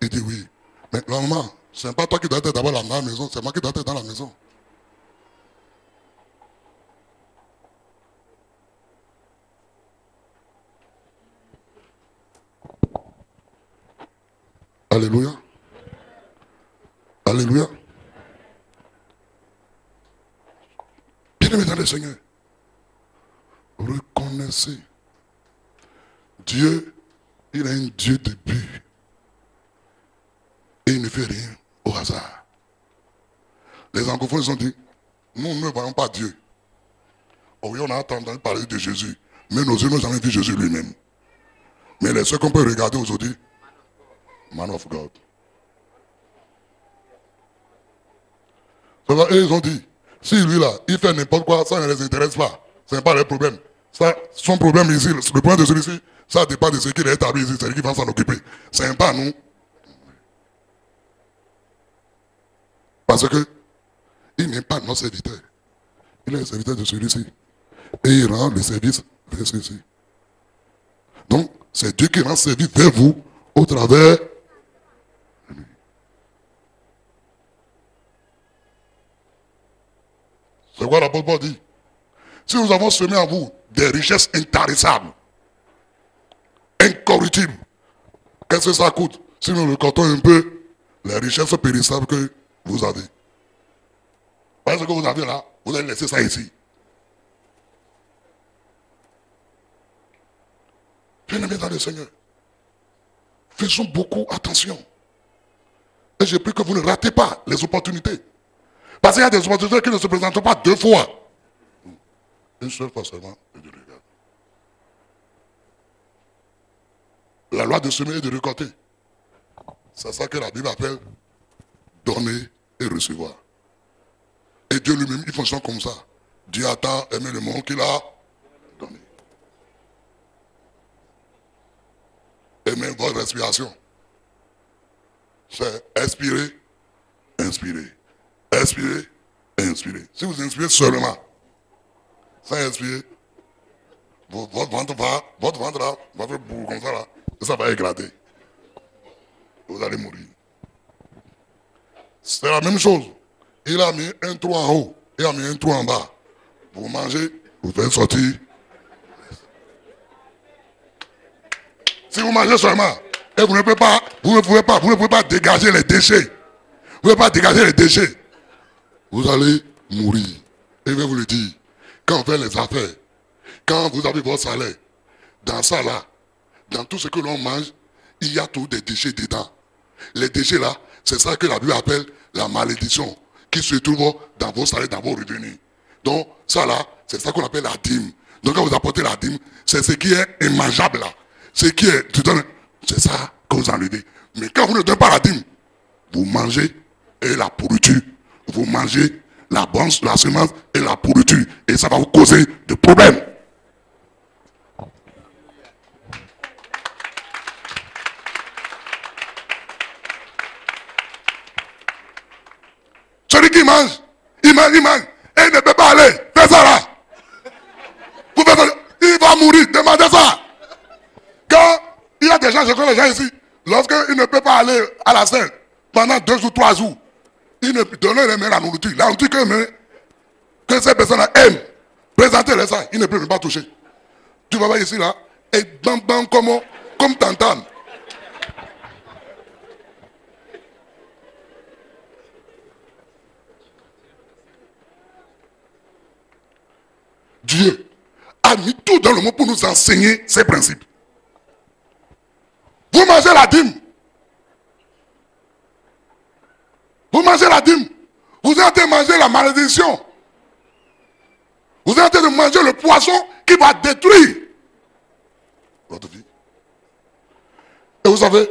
Il dit, oui. Mais maman, ce n'est pas toi qui dois être d'abord dans la maison, c'est moi qui dois être dans la maison. Alléluia. Alléluia. Bien-aimés dans le Seigneur, reconnaissez. Dieu, il est un Dieu de but. Et il ne fait rien au hasard. Les anglophones ils ont dit, nous ne voyons pas Dieu. Oh oui, on a entendu parler de Jésus. Mais nos yeux n'ont jamais vu Jésus lui-même. Mais les ceux qu'on peut regarder aujourd'hui, Man of God. Et ils ont dit, si lui là, il fait n'importe quoi, ça ne les intéresse pas. Ce n'est pas leur problème. Ça, son problème ici, le problème de celui-ci, ça dépend de ce qu'il est établi ici, c'est lui qui va s'en occuper. C'est pas nous. Parce que il n'est pas notre serviteur. Il est le serviteur de celui-ci. Et il rend le service vers celui-ci. Donc, c'est Dieu qui rend service vers vous au travers. C'est quoi l'apôtre Paul dit? Si nous avons semé en vous des richesses intarissables, incorruptibles, qu'est-ce que ça coûte? Si nous récoltons un peu les richesses périssables que vous avez. Parce que vous avez là, vous allez laisser ça ici. Bien-aimés dans le Seigneur, faisons beaucoup attention. Et j'ai pris que vous ne ratez pas les opportunités. Parce qu'il y a des opportunités qui ne se présentent pas deux fois. Une seule fois seulement, et Dieu regarde. La loi de semer et de récolter. C'est ça que la Bible appelle donner et recevoir. Et Dieu lui-même, il fonctionne comme ça. Dieu a tant aimé le monde qu'il a donné. Aimez votre respiration. C'est expirer, inspirer. Inspirer, inspirer. Si vous inspirez seulement, sans inspirer, votre ventre là, va faire bourre comme ça là, et ça va éclater. Vous allez mourir. C'est la même chose. Il a mis un trou en haut, il a mis un trou en bas. Vous mangez, vous faites sortir. Si vous mangez seulement, et vous ne pouvez pas dégager les déchets. Vous ne pouvez pas dégager les déchets. Vous allez mourir. Et je vais vous le dire, quand on fait les affaires, quand vous avez votre salaire, dans ça là, dans tout ce que l'on mange, il y a tous des déchets dedans. Les déchets là, c'est ça que la Bible appelle la malédiction, qui se trouve dans vos salaires, dans vos revenus. Donc ça là, c'est ça qu'on appelle la dîme. Donc quand vous apportez la dîme, c'est ce qui est immangeable là. Ce qui est, c'est ça que vous enlevez. Mais quand vous ne donnez pas la dîme, vous mangez et la pourriture. Vous mangez la semence et la pourriture. Et ça va vous causer des problèmes. Celui qui mange, il mange. Et il ne peut pas aller. Fais ça là. Vous faites ça. Il va mourir. Demandez ça. Quand des gens, je connais les gens ici, lorsqu'il ne peut pas aller à la scène pendant 2 ou 3 jours, il ne peut donner la nourriture. La nourriture que ces personnes aiment, présentez-les ça, il ne peut même pas toucher. Tu vas voir ici là, et bam bam comme t'entends. Dieu a mis tout dans le monde pour nous enseigner ces principes. Vous mangez la dîme. Vous mangez la dîme. Vous êtes en train de manger la malédiction. Vous êtes en train de manger le poisson qui va détruire votre vie. Et vous savez,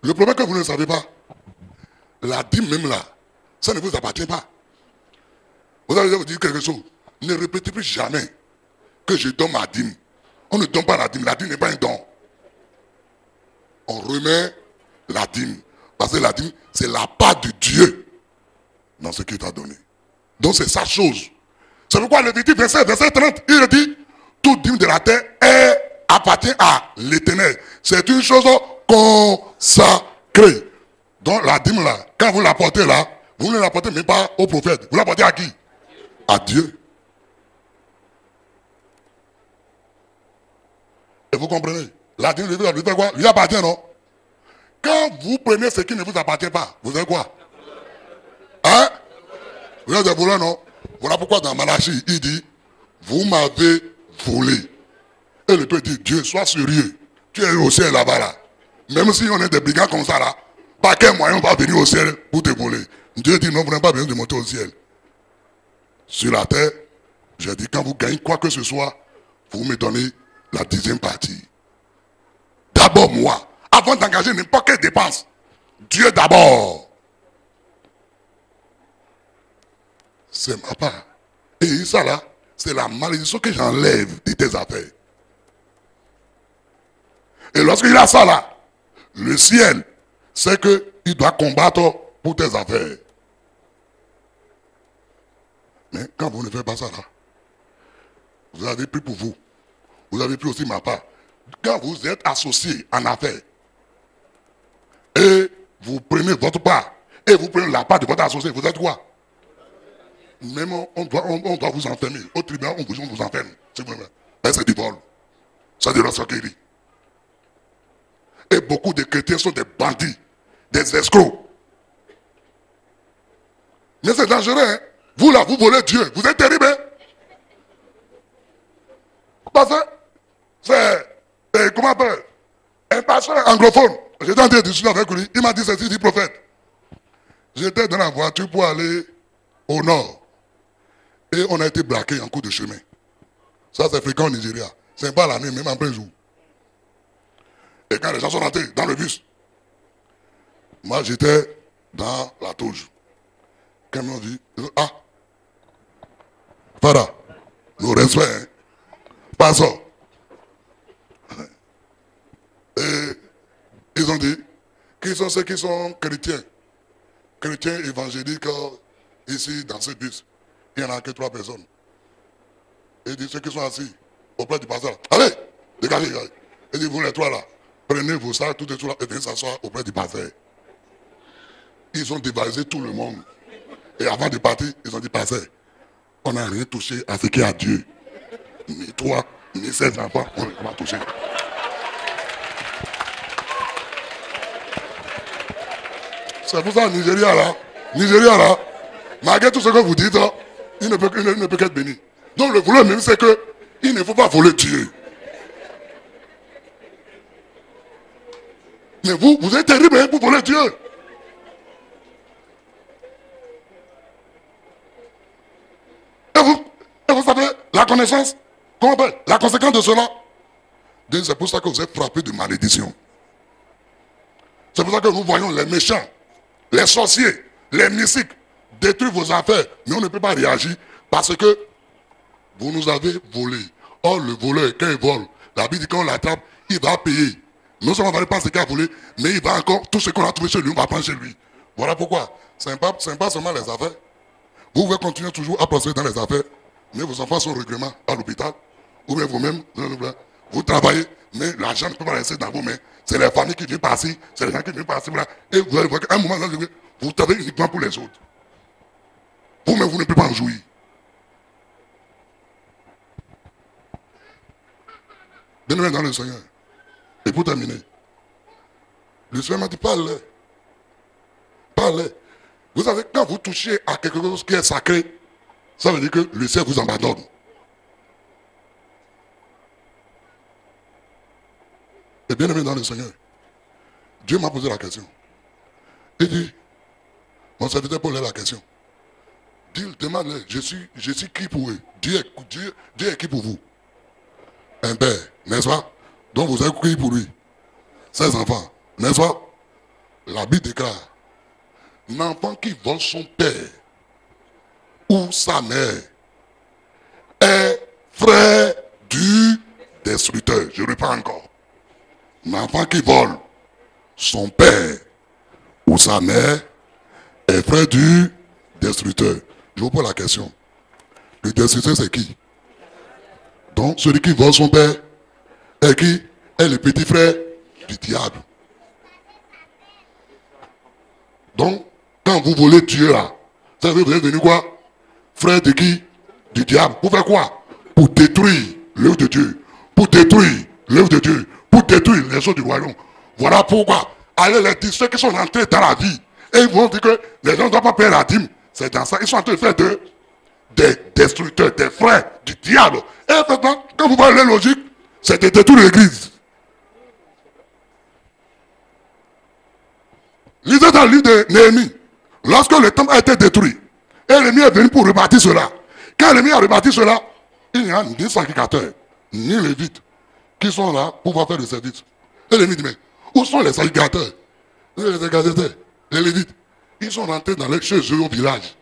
le problème que vous ne savez pas, la dîme même là, ça ne vous appartient pas. Vous allez vous dire quelque chose. Ne répétez plus jamais que je donne ma dîme. On ne donne pas la dîme. La dîme n'est pas un don. On remet la dîme. Parce que la dîme, c'est la part de Dieu dans ce qu'il t'a donné. Donc c'est sa chose. C'est pourquoi Lévitique 27, verset 30, il dit, toute dîme de la terre appartient à l'Éternel. C'est une chose consacrée. Donc la dîme là, quand vous la portez là, vous ne la portez même pas au prophète. Vous la portez à qui? À Dieu. Et vous comprenez? La dîme de quoi? Lui appartient, non? Quand vous prenez ce qui ne vous appartient pas, vous avez quoi? Hein? Vous avez des voleurs, non? Voilà pourquoi dans Malachie, il dit, vous m'avez volé. Et le peuple dit, Dieu, sois sérieux. Tu es au ciel là-bas, là. Même si on est des brigands comme ça, là, par quel moyen on va venir au ciel pour te voler? Dieu dit, non, vous n'avez pas besoin de monter au ciel. Sur la terre, j'ai dit, quand vous gagnez quoi que ce soit, vous me donnez la 10e partie. D'abord moi, avant d'engager n'importe quelle dépense. Dieu d'abord. C'est ma part. Et ça là, c'est la malédiction que j'enlève de tes affaires. Et lorsqu'il a ça là, le ciel, c'est qu'il doit combattre pour tes affaires. Mais quand vous ne faites pas ça là, vous avez pris pour vous. Vous avez pris aussi ma part. Quand vous êtes associé en affaires, et vous prenez votre part, et vous prenez la part de votre associé, vous êtes quoi? Même on doit vous enfermer. Au tribunal, on vous enferme. C'est du vol. C'est de l'escroquerie. Et beaucoup de chrétiens sont des bandits, des escrocs. Mais c'est dangereux, hein? Vous là, vous volez Dieu. Vous êtes terrible, hein? Parce que c'est, comment on appelle, un pasteur anglophone. J'étais en train de discuter avec lui. Il m'a dit ceci, dit prophète. J'étais dans la voiture pour aller au nord. Et on a été braqué en cours de chemin. Ça, c'est fréquent au Nigeria. C'est pas la nuit, même en plein jour. Et quand les gens sont rentrés dans le bus, moi, j'étais dans la touche. Quand ils m'ont dit, ah, Fada, nous respect, hein. Pas ça. Et ils ont dit, qui sont ceux qui sont chrétiens? Chrétiens évangéliques, ici, dans ce bus. Il n'y en a que 3 personnes. Et il dit, ceux qui sont assis auprès du pasteur, allez, dégagez. Il dit, vous les 3 là, prenez vos sacs, tout et tout là, et venez s'asseoir auprès du pasteur. Ils ont dévalisé tout le monde. Et avant de partir, ils ont dit, pasteur, on n'a rien touché à ce qui est à Dieu. Ni toi, ni ses enfants, on ne va toucher. C'est pour ça, Nigeria là, malgré tout ce que vous dites, il ne peut qu'être béni. Donc le voleur même, c'est qu'il ne faut pas voler Dieu. Mais vous êtes terrible hein, pour voler Dieu. Et vous savez, la connaissance, comment on appelle, la conséquence de cela, c'est pour ça que vous êtes frappés de malédiction. C'est pour ça que nous voyons les méchants, les sorciers, les mystiques détruire vos affaires. Mais on ne peut pas réagir parce que vous nous avez volé. Or, le voleur, quand il vole, la Bible dit qu'on l'attrape, il va payer. Non seulement on ne va pas ce qu'il a volé, mais il va encore, tout ce qu'on a trouvé chez lui, on va prendre chez lui. Voilà pourquoi. Ce n'est pas seulement les affaires. Vous pouvez continuer toujours à prospérer dans les affaires, mais vos enfants sont régulièrement à l'hôpital, ou bien vous-même, Vous travaillez, mais l'argent ne peut pas rester dans vos mains. C'est les familles qui viennent passer, c'est les gens qui viennent passer. Voilà. Et vous allez voir qu'à un moment donné, vous travaillez uniquement pour les autres. Vous-même, vous ne pouvez pas en jouir. Bien-aimé dans le Seigneur. Et pour terminer, le Seigneur m'a dit, parlez. Parlez. Vous savez, quand vous touchez à quelque chose qui est sacré, ça veut dire que le ciel vous abandonne. Et bien aimé dans le Seigneur, Dieu m'a posé la question. Il dit, mon serviteur Paul a la question. Dieu demande, je suis qui pour eux? Dieu est qui pour vous? Un père, n'est-ce pas? Donc vous êtes qui pour lui? 16 enfants, n'est-ce pas? La Bible déclare, l'enfant qui vole son père ou sa mère est frère du destructeur. Je reprends encore. L'enfant qui vole son père ou sa mère est frère du destructeur. Je vous pose la question. Le destructeur, c'est qui? Donc, celui qui vole son père est qui? Est le petit frère du diable. Donc, quand vous volez Dieu là, ça veut dire que vous êtes devenu quoi? Frère de qui? Du diable. Pour faire quoi? Pour détruire l'œuvre de Dieu. Pour détruire l'œuvre de Dieu. Pour détruire les choses du royaume. Voilà pourquoi. Allez les dire ceux qui sont entrés dans la vie. Et ils vont dire que les gens ne doivent pas payer la dîme. C'est dans ça. Ils sont en train de faire des destructeurs, des frères du diable. Et maintenant, quand vous voyez les logiques, c'est de détruire l'église. Lisez dans le livre de Néhémie. Lorsque le temple a été détruit, et l'ennemi est venu pour rebâtir cela. Quand l'ennemi a rebâti cela, il n'y a ni sacrificateurs, ni lévites qui sont là pour pouvoir faire le service. Et l'ennemi dit, mais où sont les sacrificateurs? Les sacrificateurs, les lévites, ils sont rentrés chez eux au village.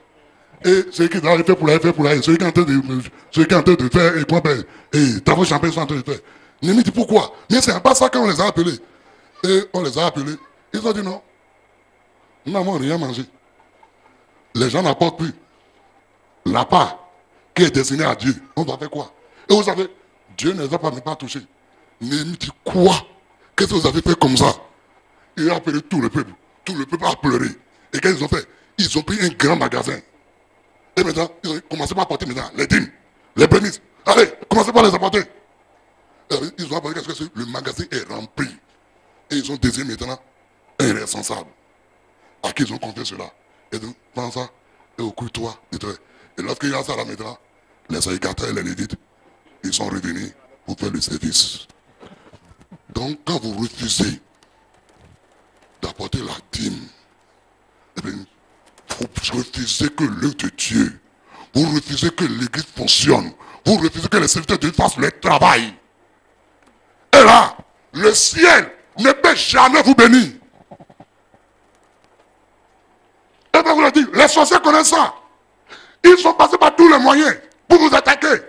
Et ceux qui doivent faire pour la faire pour la ceux qui sont en train de faire et travaux champagne sont en train de faire. L'ennemi dit pourquoi? Mais c'est pas ça qu'on les a appelés. Et on les a appelés. Ils ont dit non. Nous n'avons rien mangé. Les gens n'apportent plus la part qui est destinée à Dieu. On doit faire quoi? Et vous savez, Dieu ne les a pas même pas touchés. Néhémie dit quoi? Qu'est-ce que vous avez fait comme ça? Il a appelé tout le peuple. Tout le peuple a pleuré. Et qu'est-ce qu'ils ont fait? Ils ont pris un grand magasin. Et maintenant, ils ont commencé par apporter maintenant les dîmes, les prémices. Allez, commencez par les apporter. Ils ont apporté quelque chose, le magasin est rempli. Et ils ont désigné maintenant un responsable à qui ils ont confié cela. Et donc, prends ça et occupe-toi. Et lorsqu'il y a ça là maintenant, les sacrificateurs et les lévites, ils sont revenus pour faire le service. Donc, quand vous refusez d'apporter la dîme, eh bien, vous refusez que l'œuvre de Dieu, vous refusez que l'église fonctionne, vous refusez que les serviteurs de Dieu fassent leur travail. Et là, le ciel ne peut jamais vous bénir. Et bien vous le dites, les sorciers connaissent ça. Ils sont passés par tous les moyens pour vous attaquer.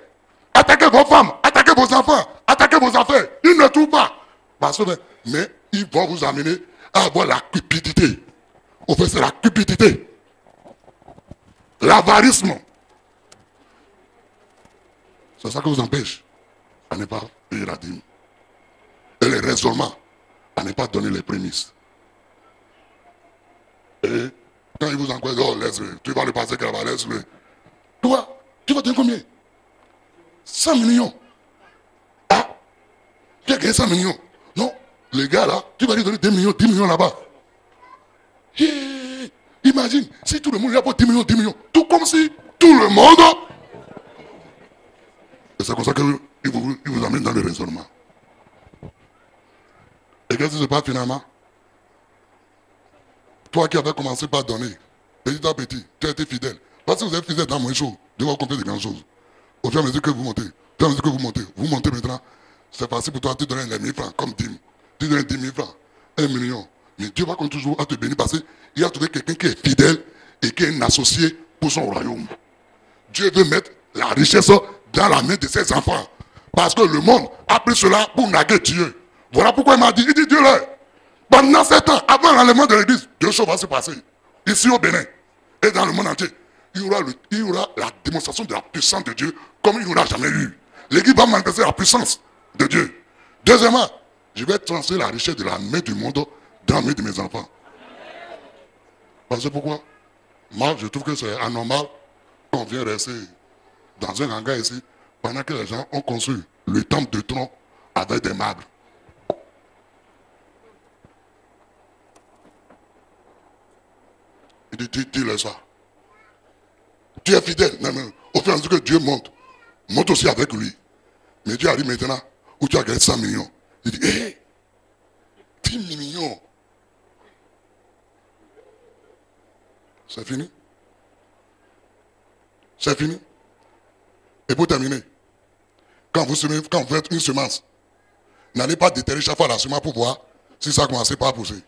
Attaquer vos femmes, attaquer vos enfants, attaquer vos affaires. Ils ne trouvent pas. Parce que, mais ils vont vous amener à avoir la cupidité. Au fait, c'est la cupidité. L'avarisme. C'est ça qui vous empêche à ne pas payer la dîme. Et les raisonnements à ne pas donner les prémices. Et quand il vous encourage, oh laisse-le, tu vas le passer là-bas, laisse-le. Toi, tu vas donner combien? 100 millions. Ah, tu as gagné 100 millions. Non, les gars là, tu vas lui donner 2 millions, 10 millions là-bas. Yeah. Imagine, si tout le monde lui apporte 10 millions, 10 millions, tout comme si tout le monde... Et c'est comme ça qu'il vous amène dans le raisonnement. Et qu'est-ce qui se passe finalement? Toi qui avais commencé par donner, petit à petit, tu as été fidèle. Parce que vous êtes fidèle dans moins chaud, Dieu va vous compter de grandes choses. Au fur et à mesure que vous montez, vous montez maintenant, c'est facile pour toi de te donner les 1000 francs comme dîme. Tu donnes 10 000 francs, 1 million. Mais Dieu va toujours à te bénir parce qu'il a trouvé quelqu'un qui est fidèle et qui est un associé pour son royaume. Dieu veut mettre la richesse dans la main de ses enfants. Parce que le monde a pris cela pour naguer Dieu. Voilà pourquoi il m'a dit, il dit Dieu là. Pendant 7 ans, avant l'enlèvement de l'église, 2 choses vont se passer. Ici au Bénin et dans le monde entier. Il y aura la démonstration de la puissance de Dieu comme il n'y aura jamais eu. L'église va manifester la puissance de Dieu. Deuxièmement, je vais transférer la richesse de la main du monde dans la main de mes enfants. Parce que pourquoi? Moi, je trouve que c'est anormal qu'on vienne rester dans un hangar ici pendant que les gens ont construit le temple de tronc avec des marbres. Il dit, dis-le ça. Tu es fidèle. Non, non. Au fur et à mesure que Dieu monte aussi avec lui. Mais Dieu arrive maintenant où tu as gagné 100 millions. Il dit, hé, 10 millions. C'est fini. C'est fini. Et pour terminer, quand vous faites une semence, n'allez pas déterrer chaque fois la semence pour voir si ça a commencé par pousser.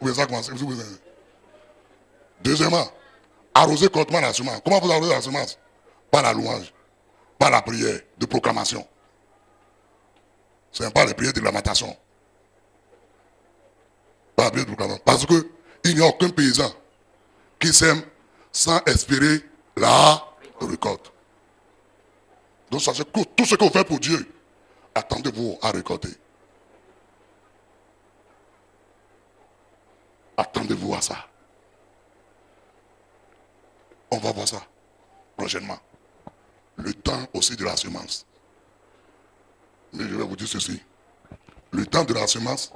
Ou bien ça a commencé. Deuxièmement, arrosez correctement la semence. Comment vous arrosez la semence? Par la louange, par la prière de proclamation. Ce n'est pas les prières de lamentation. Pas la prière de proclamation. Parce qu'il n'y a aucun paysan qui sème sans espérer la récolte. Donc sachez que tout ce que vous faites pour Dieu, attendez-vous à récolter. Attendez-vous à ça. On va voir ça prochainement. Le temps aussi de la semence. Mais je vais vous dire ceci. Le temps de la semence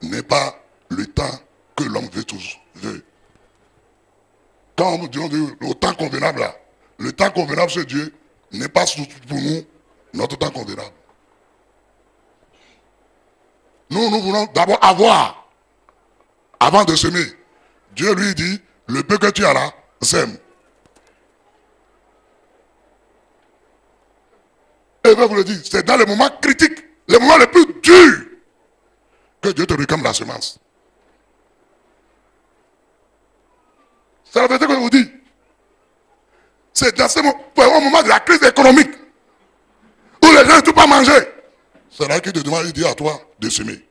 n'est pas le temps que l'homme veut tous. Quand on dit le temps convenable là, le temps convenable chez Dieu n'est pas pour nous notre temps convenable. Nous voulons d'abord avoir, avant de semer. Dieu lui dit, le peu que tu as là, sème. Et je vais vous le dire, c'est dans les moments critiques, les moments les plus durs, que Dieu te réclame la semence. C'est la vérité que je vous dis. C'est dans ce moment de la crise économique, où les gens ne peuvent pas manger. C'est là qu'il te demande, il dit à toi de semer.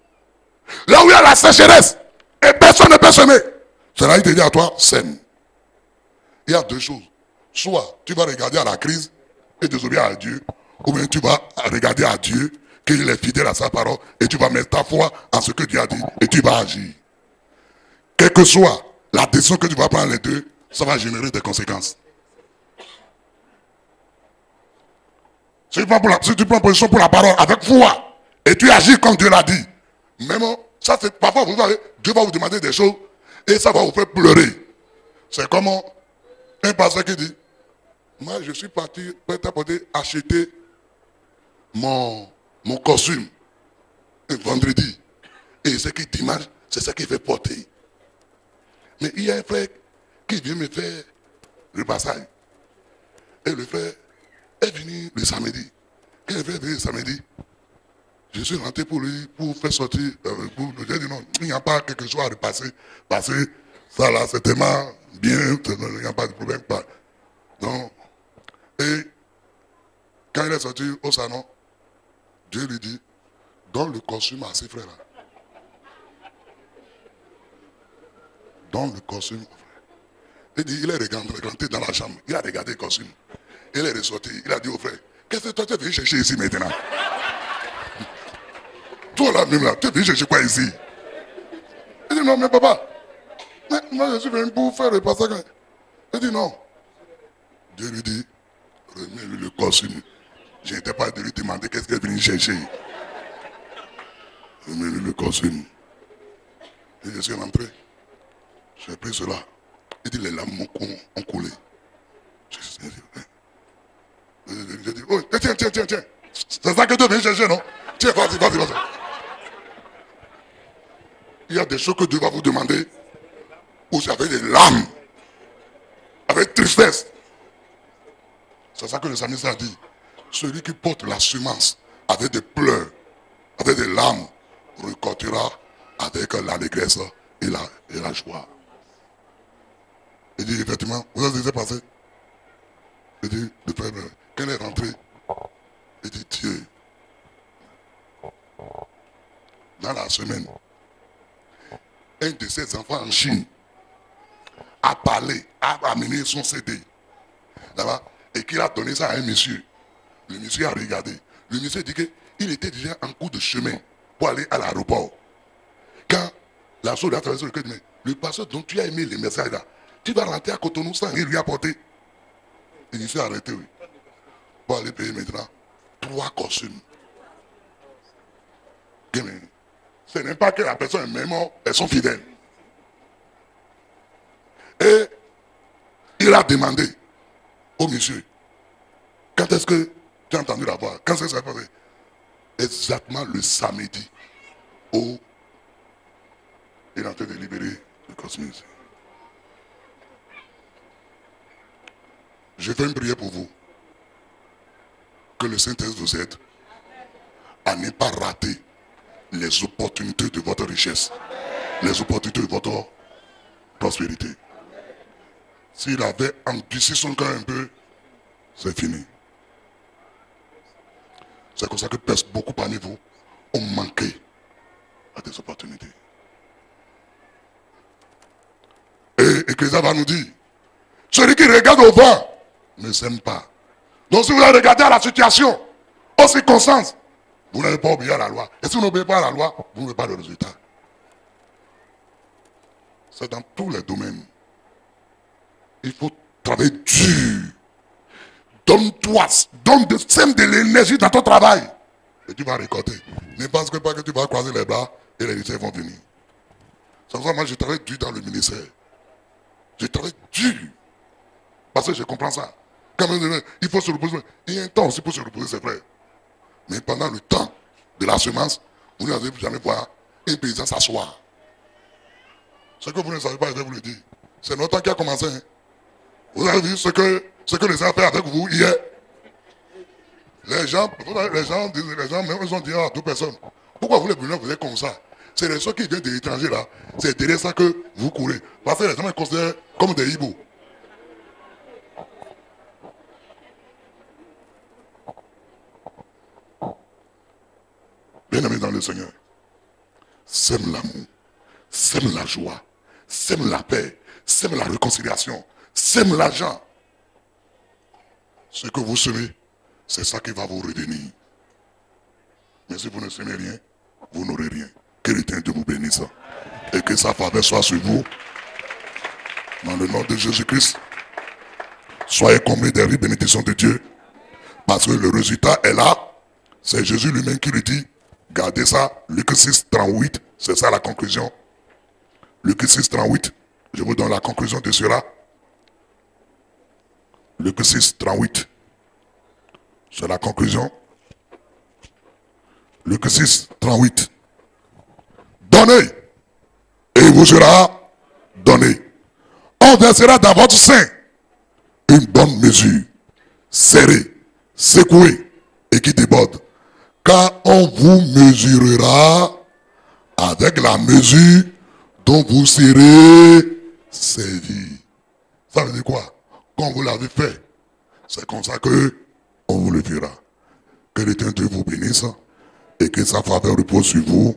Là où il y a la sécheresse, et personne ne peut semer, c'est là qu'il te dit à toi, sème. Il y a deux choses. Soit tu vas regarder à la crise et désobéir à Dieu, ou bien tu vas regarder à Dieu, qu'il est fidèle à sa parole, et tu vas mettre ta foi en ce que Dieu a dit, et tu vas agir. Quelle que soit la décision que tu vas prendre les deux, ça va générer des conséquences. Si tu prends position pour la parole avec foi, et tu agis comme Dieu l'a dit, même ça c'est parfois Dieu va vous demander des choses, et ça va vous faire pleurer. C'est comme un pasteur qui dit, moi je suis parti acheter mon costume un vendredi, et c'est que dimanche, c'est ça qu'il fait porter. Mais il y a un frère qui vient me faire le passage. Et le frère est venu le samedi. Quand le frère est venu le samedi, je suis rentré pour lui, pour faire sortir, j'ai dit non, il n'y a pas quelque chose à repasser, parce que ça là, c'est tellement bien, il n'y a pas de problème. Donc, et quand il est sorti au salon, Dieu lui dit, donne le costume à ses frères là. Donne le costume. Il dit, il est rentré dans la chambre, il a regardé le costume. Il est ressorti, il a dit au frère, qu'est-ce que toi tu es venu chercher ici maintenant? Toi là même là, tu es venu chercher quoi ici? Il dit non mais papa, moi je suis venu pour faire le passage. Il dit non. Dieu lui dit, remets-lui le costume. Je n'étais pas de lui demander qu'est-ce qu'il est venu chercher. Remets-lui le costume. Et je suis rentré. J'ai pris cela. Il dit les lames ont coulé. J'ai dit, oh, tiens. C'est ça que tu viens chercher, non? Tiens, vas-y. Il y a des choses que Dieu va vous demander où c'est avec des larmes, avec tristesse. C'est ça que le psalmiste a dit. Celui qui porte la semence avec des pleurs, avec des larmes, récoltera avec l'allégresse et la joie. Il dit effectivement, vous avez déjà passé. Il dit, le frère, quand il est rentré, il dit, Dieu, dans la semaine, un de ses enfants en Chine a parlé, a amené son CD là-bas, et qu'il a donné ça à un monsieur. Le monsieur a regardé. Le monsieur dit qu'il il était déjà en cours de chemin pour aller à l'aéroport. Quand la soeur a traversé le cœur, mais le pasteur dont tu as aimé les messages là, tu vas rentrer à Cotonou sans rien lui apporter. Il s'est arrêté, oui. Pour aller payer maintenant 3 costumes. Ce n'est pas que la personne est même mort, elles sont fidèles. Et il a demandé au monsieur, quand est-ce que tu as entendu la voix? Quand est-ce que ça s'est passé? Exactement le samedi où il est en train de libérer le cosmos. Je fais une prière pour vous. Que le Saint-Esprit vous aide à ne pas rater les opportunités de votre richesse, les opportunités de votre prospérité. S'il avait endurci son cœur un peu, c'est fini. C'est comme ça que beaucoup parmi vous ont manqué à des opportunités. Et Ecclésia va nous dire, celui qui regarde au vent ne s'aime pas. Donc si vous avez regardé à la situation, aux circonstances, vous n'avez pas obéi à la loi. Et si vous n'obéissez pas à la loi, vous n'avez pas le résultat. C'est dans tous les domaines. Il faut travailler dur. Donne-toi, sème de l'énergie dans ton travail. Et tu vas récolter. Ne pense pas que tu vas croiser les bras et les résultats vont venir. C'est pour ça que moi je travaille dur dans le ministère. Je travaille dur. Parce que je comprends ça. Quand même, il faut se reposer. Il y a un temps aussi pour se reposer, c'est vrai. Mais pendant le temps de la semence, vous n'allez jamais voir un paysan s'asseoir. Ce que vous ne savez pas, je vais vous le dire. C'est notre temps qui a commencé. Hein. Vous avez vu ce que les gens ont fait avec vous hier. Les gens même ils ont dit à toute personne, pourquoi vous les Béninois vous êtes comme ça? C'est les gens qui viennent de l'étranger là. C'est derrière ça que vous courez. Parce que les gens me considèrent comme des hiboux. Bien-aimés dans le Seigneur, sème l'amour, sème la joie, sème la paix, sème la réconciliation, sème l'argent. Ce que vous semez, c'est ça qui va vous retenir. Mais si vous ne semez rien, vous n'aurez rien. Que l'Éternel vous bénisse et que sa faveur soit sur vous. Dans le nom de Jésus-Christ, soyez comblés des riches bénédictions de Dieu. Parce que le résultat est là. C'est Jésus lui-même qui le dit. Gardez ça, Luc 6, 38, c'est ça la conclusion. Luc 6, 38, je vous donne la conclusion de cela. Luc 6, 38, c'est la conclusion. Luc 6, 38. Donnez, et il vous sera donné. On versera dans votre sein une bonne mesure, serrée, secouée et qui déborde. Car on vous mesurera avec la mesure dont vous serez servi. Ça veut dire quoi? Quand vous l'avez fait, c'est comme ça que on vous le fera. Que l'Éternel vous bénisse et que sa faveur repose sur vous.